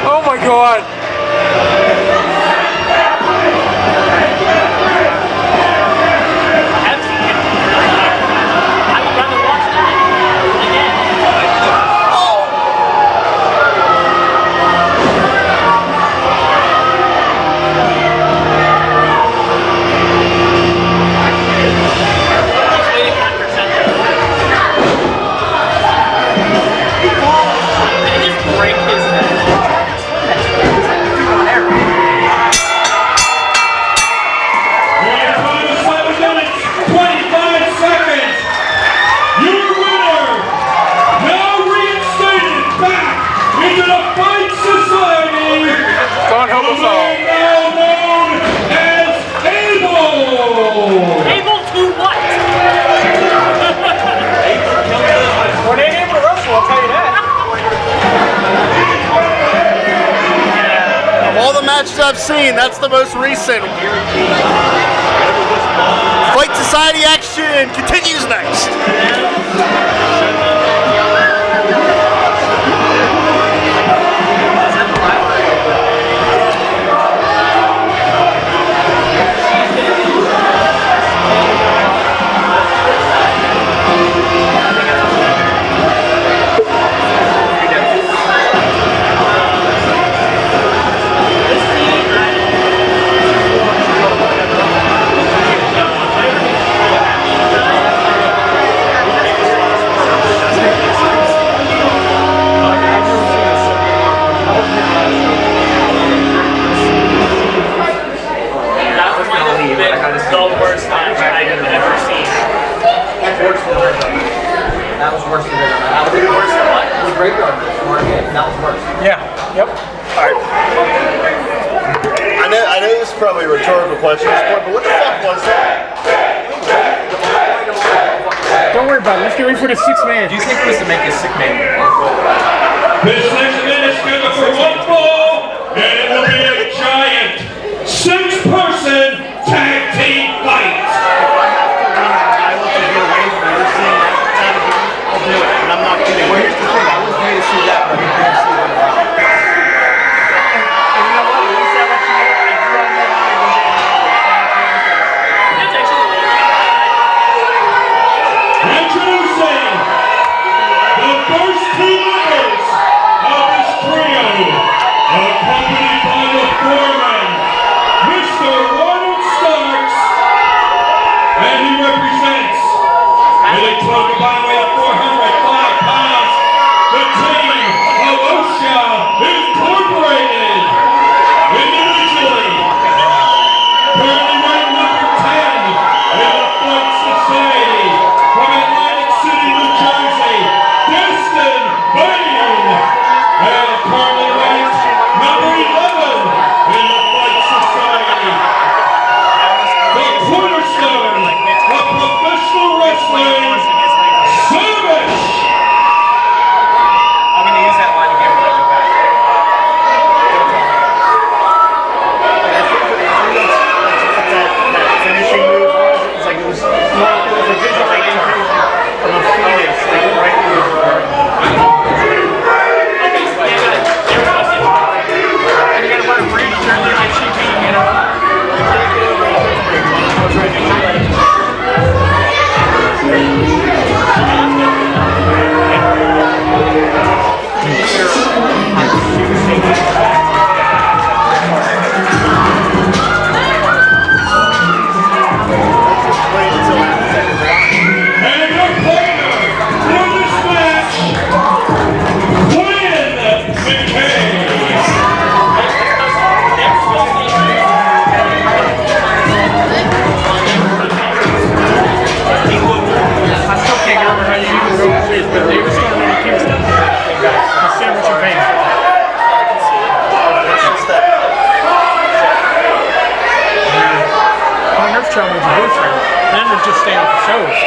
Oh my God. God help us all. Known as Abel. Able to what? Well, they ain't able to wrestle, I'll tell you that. Of all the matches I've seen, that's the most recent. Fight Society action continues next. That was worse than that. Was it worse than what? It was graveyard. That was worse. Yeah. Yep. I know this is probably a rhetorical question at this point, but what the fuck was that? Don't worry about it. Let's get ready for the 6th man. Do you think it was to make a sick man? This next minute is scheduled for one fall, and it will be a giant 6-person tag team fight. Well, here's the thing. I was ready to see that, but I didn't see that. Introducing the first 2 members of this trio. sandwich and pain. It's just that. My nurse challenge was a booster. And then there's just staying for shows.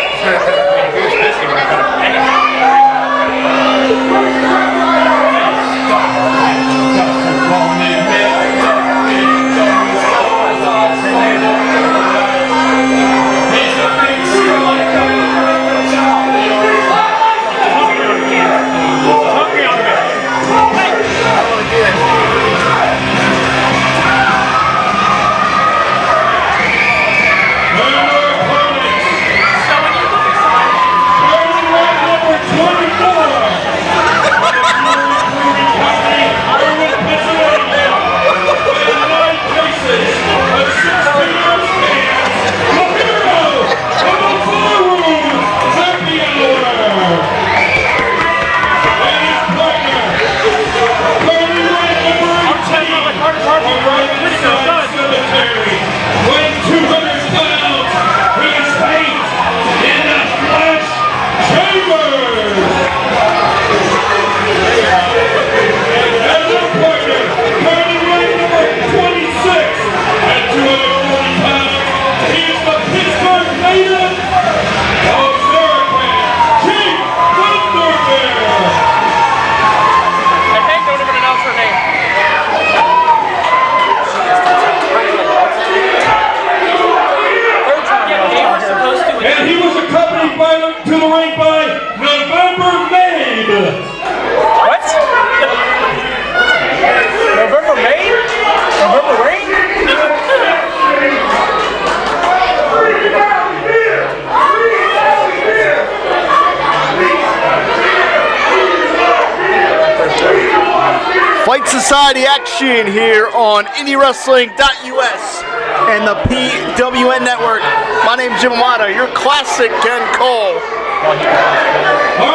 Fight Society action here on IndyWrestling.us and the PWN Network. My name's Jim Amato, your classic Ken Cole. All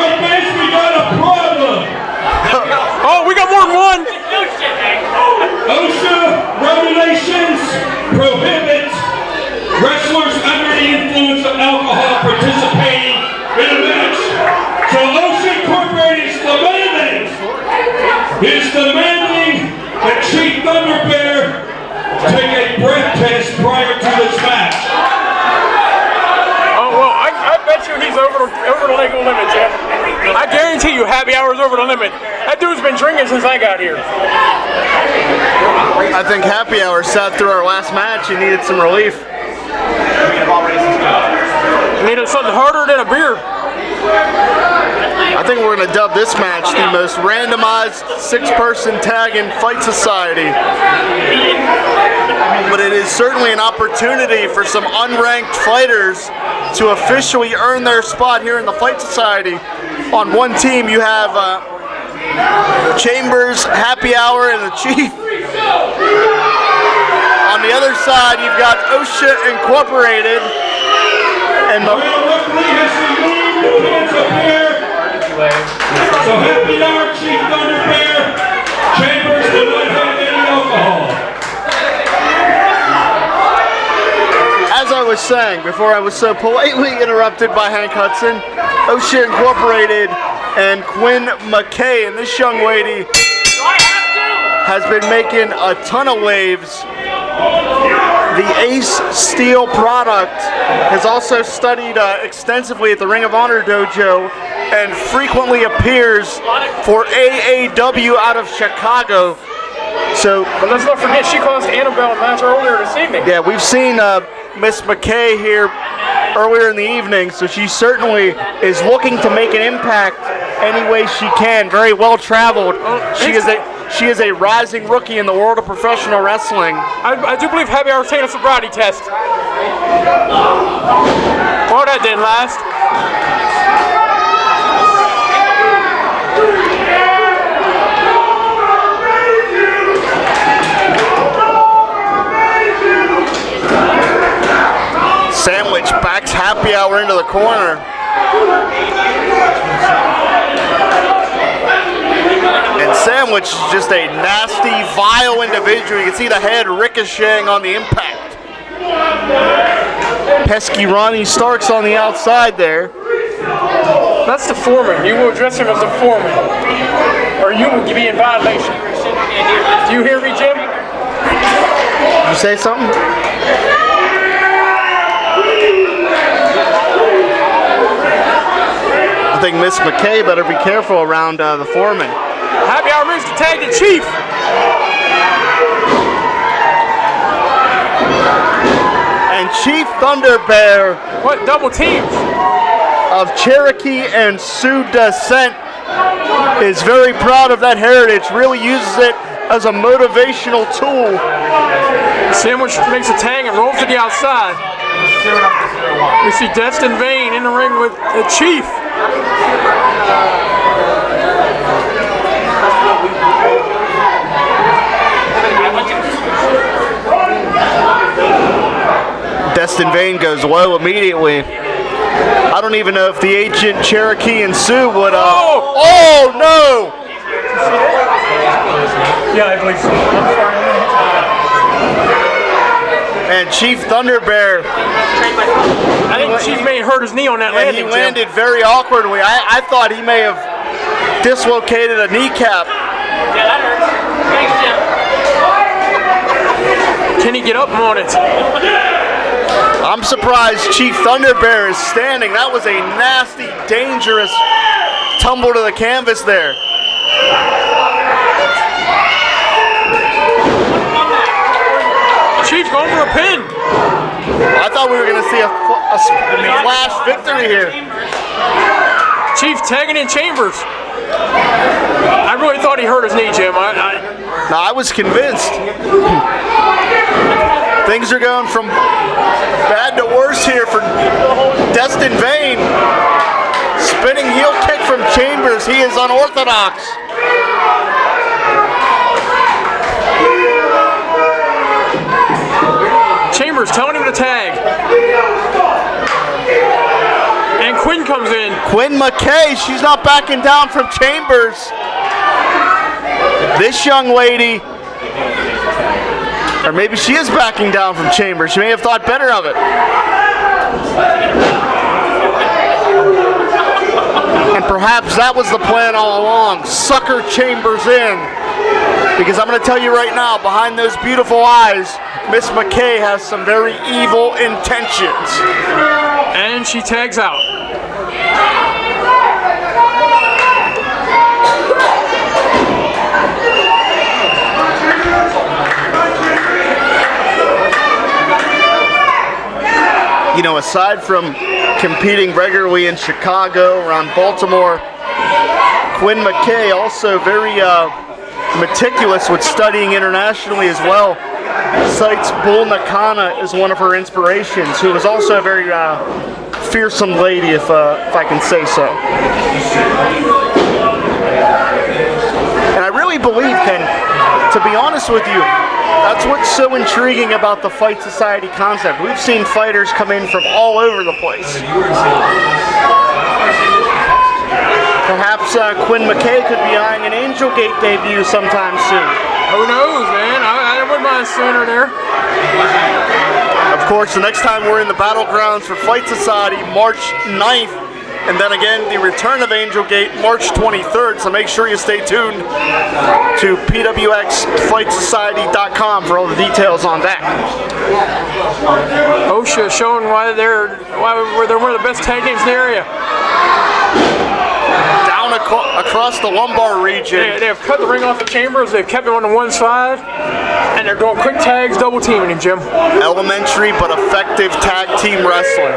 right, guys, we got a problem. Oh, we got more than one. OSHA regulations prohibit wrestlers under the influence of alcohol participating in a match. So OSHA Incorporated is demanding that Chief Thunder Bear take a breath test prior to this match. Oh, well, I bet you he's over the legal limit, Jeff. I guarantee you Happy Hour's over the limit. That dude's been drinking since I got here. I think Happy Hour sat through our last match and needed some relief. Needed something harder than a beer. I think we're going to dub this match the most randomized six-person tag in Fight Society. But it is certainly an opportunity for some unranked fighters to officially earn their spot here in the Fight Society. On one team, you have Chambers, Happy Hour, and the Chief. On the other side, you've got OSHA Incorporated and the So Happy Hour, Chief Thunder Bear, Chambers do not have any alcohol. As I was saying before I was so politely interrupted by Hank Hudson, OSHA Incorporated and Quinn McKay, and this young lady has been making a ton of waves. The Ace Steel product has also studied extensively at the Ring of Honor dojo and frequently appears for AAW out of Chicago. So, but let's not forget, she caused Annabelle a match earlier this evening. yeah, we've seen Miss McKay here earlier in the evening, so she certainly is looking to make an impact any way she can. Very well traveled. She is a rising rookie in the world of professional wrestling. I do believe Happy Hour's taking a sobriety test. Oh, that didn't last. Sandwich backs Happy Hour into the corner. And Sandwich is just a nasty, vile individual. You can see the head ricocheting on the impact. Pesky Ronnie Starks on the outside there. That's the foreman. You will address him as the foreman, or you will be in violation. Do you hear me, Jim? Did you say something? I think Miss McKay better be careful around the foreman. Happy hour moves to tag the Chief. And Chief Thunder Bear. What double teams? Of Cherokee and Sioux descent is very proud of that heritage, really uses it as a motivational tool. Sandwich makes a tag and rolls to the outside. We see Destin Vane in the ring with the Chief. Destin Vane goes low immediately. I don't even know if the agent Cherokee and Sioux would. Oh no! Yeah, I believe so. And Chief Thunder Bear. I think Chief may have hurt his knee on that and landing. He landed very awkwardly. I thought he may have dislocated a kneecap. Yeah, that hurts. Thanks, Jim. Can he get up on it? I'm surprised Chief Thunder Bear is standing. That was a nasty, dangerous tumble to the canvas there. Chief's going for a pin. I thought we were going to see a flash victory here. Chief tagging in Chambers. I really thought he hurt his knee, Jim. No, I was convinced. Things are going from bad to worse here for Destin Vane. Spinning heel kick from Chambers. He is unorthodox. Chambers telling him to tag. And Quinn comes in. Quinn McKay, she's not backing down from Chambers. This young lady, or maybe she is backing down from Chambers. She may have thought better of it. And perhaps that was the plan all along. Sucker Chambers in. Because I'm going to tell you right now, behind those beautiful eyes, Miss McKay has some very evil intentions. And she tags out. You know, aside from competing regularly in Chicago, around Baltimore, Quinn McKay also very meticulous with studying internationally as well. Cites Bull Nakano as one of her inspirations, who is also a very fearsome lady, if I can say so. And I really believe, Ken, to be honest with you, that's what's so intriguing about the Fight Society concept. We've seen fighters come in from all over the place. Perhaps Quinn McKay could be eyeing an Angel Gate debut sometime soon. Who knows, man? I wouldn't mind seeing her there. Of course, the next time we're in the battlegrounds for Fight Society, March 9th, and then again, the return of Angel Gate, March 23rd, so make sure you stay tuned to pwxfightsociety.com for all the details on that. OSHA showing why they're one of the best tag teams in the area. Down across the lumbar region. They have cut the ring off the Chambers, they've kept him on the one side, and they're doing quick tags, double teaming him, Jim. Elementary but effective tag team wrestling.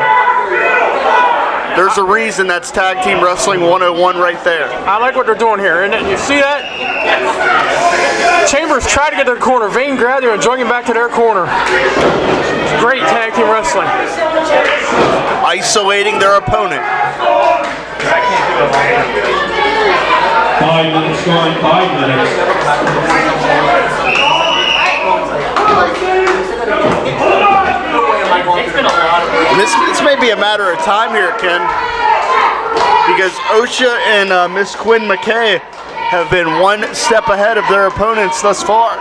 There's a reason that's Tag Team Wrestling 101 right there. I like what they're doing here, and you see that? Chambers tried to get to their corner. Vane grabbed him and drug him back to their corner. Great Tag Team Wrestling. Isolating their opponent. 5 minutes gone, 5 minutes. This may be a matter of time here, Ken, because OSHA and Miss Quinn McKay have been one step ahead of their opponents thus far.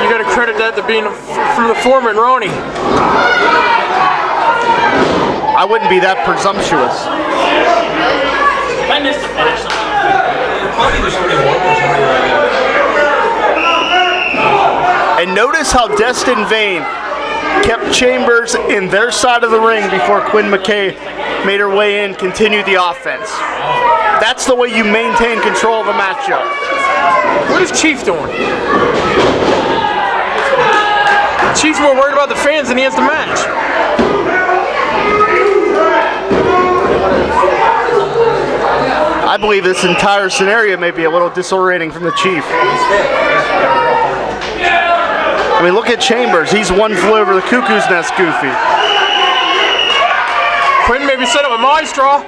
You got to credit that to being from the foreman, Ronnie. I wouldn't be that presumptuous. I missed the finish. And notice how Destin Vane kept Chambers in their side of the ring before Quinn McKay made her way in, continued the offense. That's the way you maintain control of a matchup. What is Chief doing? Chief's more worried about the fans than he is the match. I believe this entire scenario may be a little disorienting from the Chief. I mean, look at Chambers. He's one flew over the cuckoo's nest goofy. Quinn maybe set up a my straw.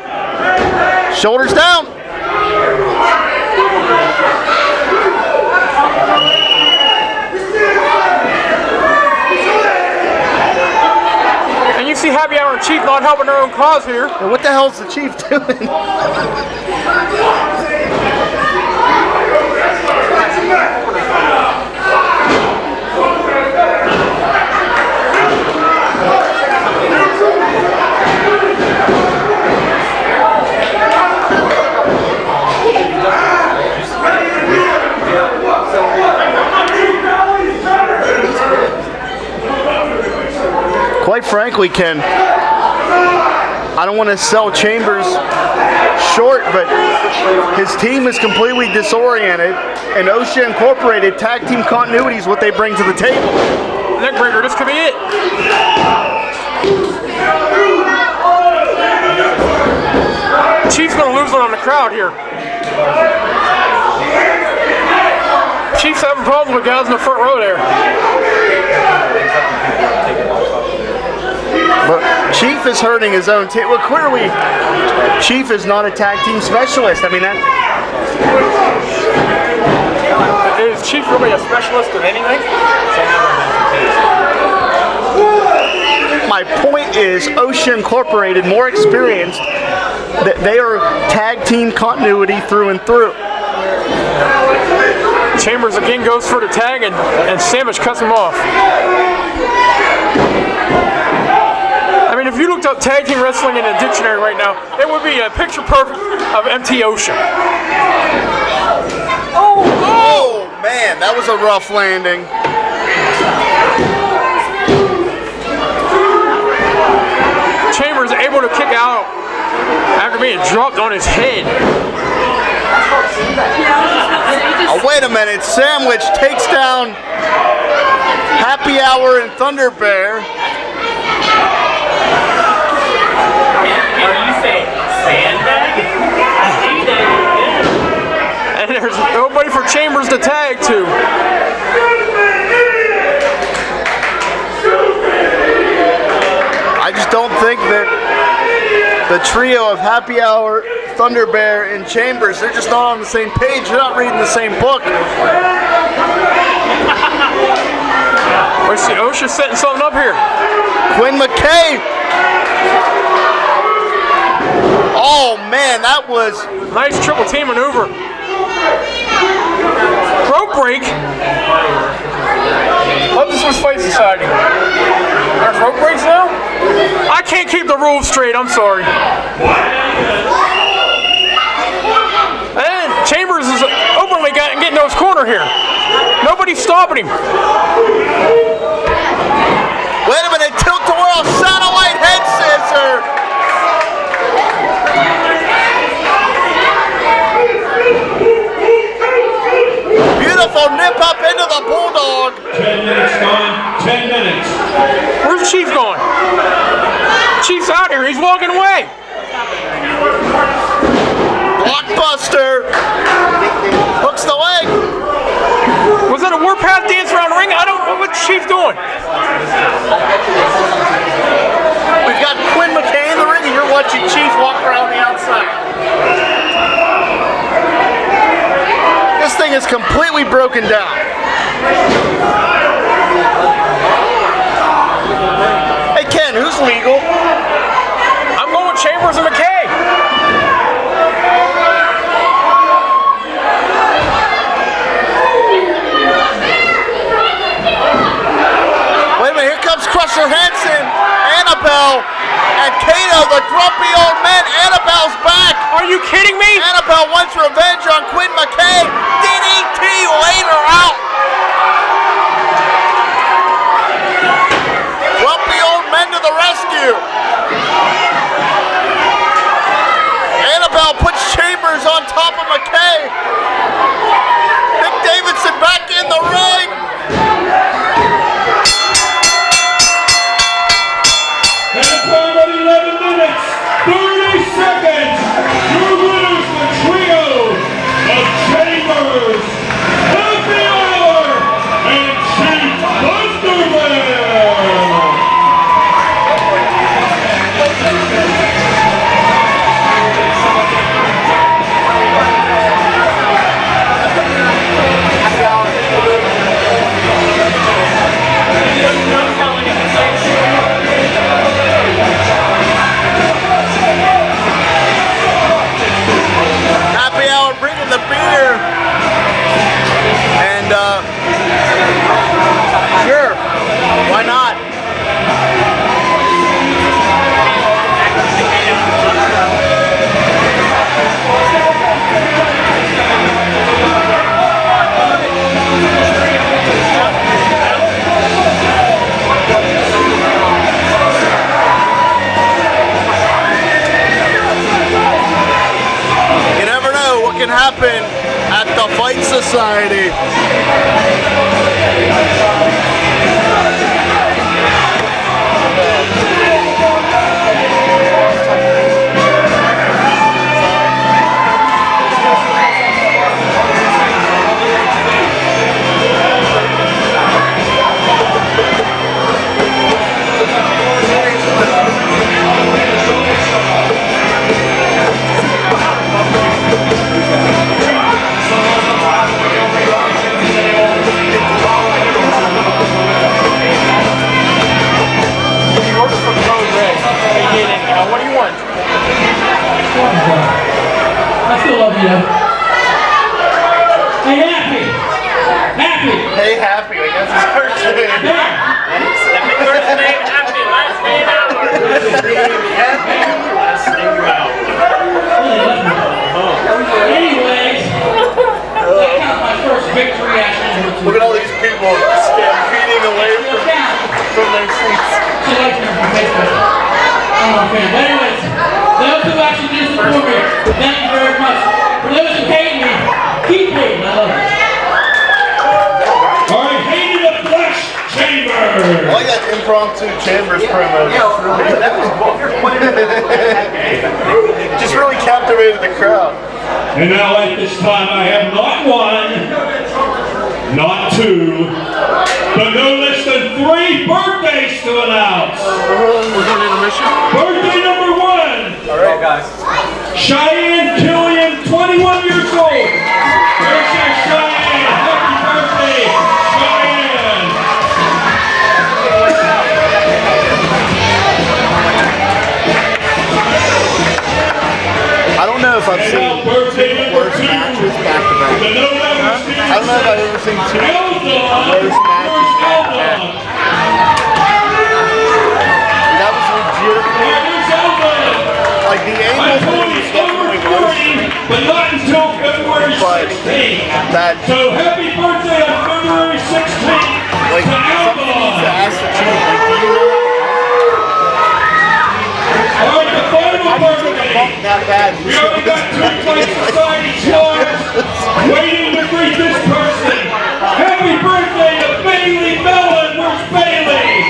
Shoulders down. And you see Happy Hour and Chief not helping their own cause here. And what the hell's the Chief doing? Quite frankly, Ken, I don't want to sell Chambers short, but his team is completely disoriented, and OSHA Incorporated tag team continuity is what they bring to the table. Neckbreaker, this could be it. Chief's gonna lose it on the crowd here. Chief's having problems with guys in the front row there. But Chief is hurting his own team. Well, clearly, Chief is not a tag team specialist. I mean, that. Is Chief really a specialist in anything? My point is, OSHA Incorporated, more experienced, that they are tag team continuity through and through. Chambers again goes for the tag, and Sandwich cuts him off. I mean, if you looked up tag team wrestling in a dictionary right now, it would be a picture perfect of MT Ocean. Oh man, that was a rough landing. Chambers able to kick out after being dropped on his head. Oh, wait a minute, Sandwich takes down Happy Hour and Thunder Bear. Are you saying sandbagging? And there's nobody for Chambers to tag to. I just don't think that the trio of Happy Hour, Thunder Bear, and Chambers, they're just not on the same page. They're not reading the same book. We see OSHA setting something up here. Quinn McKay. Oh man, that was Nice triple team maneuver. Rope break. What this was Fight Society? There's rope breaks now? I can't keep the rules straight, I'm sorry. And Chambers is openly getting to his corner here. Nobody's stopping him. Wait a minute, tilt-a-whirl satellite head scissor. Beautiful nip up into the bulldog. 10 minutes gone. 10 minutes. Where's Chief going? Chief's out here, he's walking away. Blockbuster. Hooks the leg. Was that a Warpath dance around the ring? I don't know what Chief doing. We've got Quinn McKay in the ring, and you're watching Chief walk around the outside. This thing is completely broken down. Hey Ken, who's legal? I'm going with Chambers and McKay. Wait a minute, here comes Crusher Hansen, Annabelle, and Kato Chambers on top of McKay. Nick Davidson back in the ring. And a time of 11 minutes, 30 seconds. Your winners, the trio of Chambers, Happy Hour, and Chief Thunderman. Happy Hour bringing the beer. And sure, why not? You never know what can happen at the Fight Society. What do you want? I still love you. Hey, Happy. Happy. Hey, Happy, I guess it's birthday. Happy birthday, happy last name hour. Anyways, I got my first victory after. Look at all these people stampeding away from their seats. Okay, but anyways, those who actually did support me, thank you very much. For those who hate me, keep hating. I love it. All right, hated the flesh chamber. I like that impromptu Chambers promo. That was just really captivated the crowd. And now at this time, I have not one, not two, but no less than 3 birthdays to announce. We're going to intermission. Birthday number 1. All right, guys. Cheyenne Killian, 21 years old. There's your Cheyenne. Happy birthday, Cheyenne. I don't know if I've And seen now birthday number 2. worse matches back to back. The November I don't know if I've ever seen 2 worse matches back to back. That was legitimately, like the I angle told was you over definitely worse. 40, but not until February But 16th. that, So happy birthday on February 16th like, to somebody needs to Outlaw. ask the chief, like, do you know All right, the final birthday. that bad? We already got 2 Fight Society stars waiting to greet this person. Happy birthday to Bailey Mellon. Where's Bailey?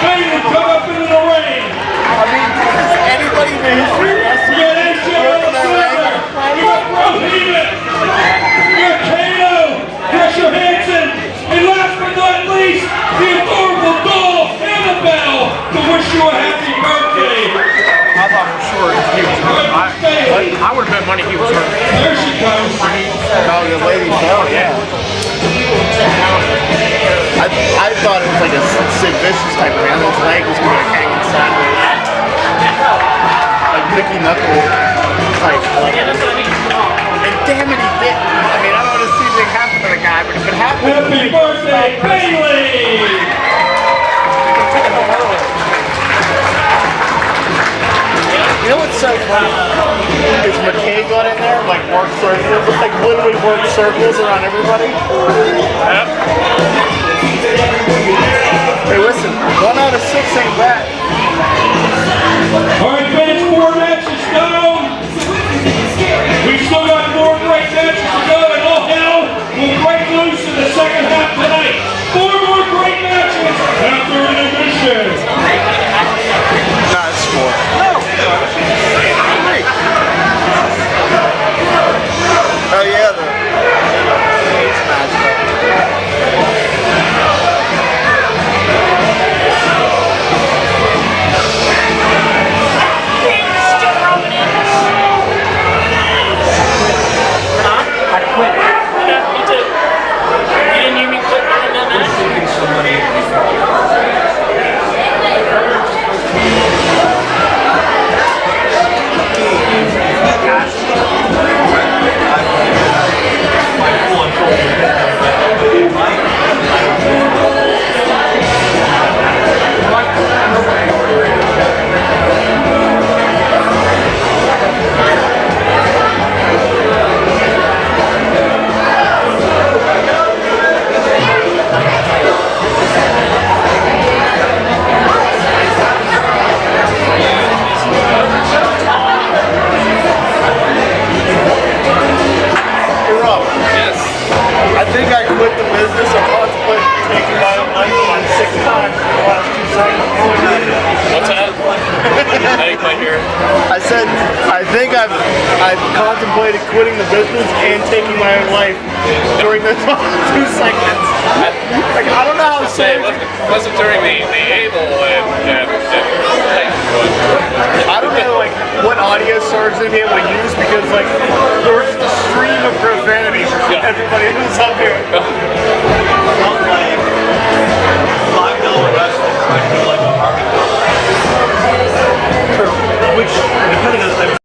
Bailey, come up into the ring. I mean, does anybody in the history of We wrestling got AJ Alexander. We got Bro Heenan. We got Kato. Pressure Hansen. And last but not least, the adorable doll, Annabelle, to wish you a happy birthday. I thought for sure he was hurt. I would have bet money he was hurt. There she comes. Oh, the lady fell, yeah. I thought it was like a Sid Vicious type of man. His leg was going to hang sideways. Like Mickey Knuckles type. And damn it, he didn't. I mean, I don't want to see anything happen to the guy, but if it happened, Happy birthday, Bailey! you know what's so funny? Is McKay got in there, like worked circles, like literally worked circles around everybody. Yep. Hey, listen, 1 out of 6 ain't bad. All right, fans, 4 matches down. said, I think I've contemplated quitting the business and taking my own life during those 2 segments. Like, I don't know how to say It wasn't during the able I don't know like what audio source they'd be able to use because like there was just a stream of profanity from everybody who was up here. Felt like $5 wrestling trying to do like a hardcore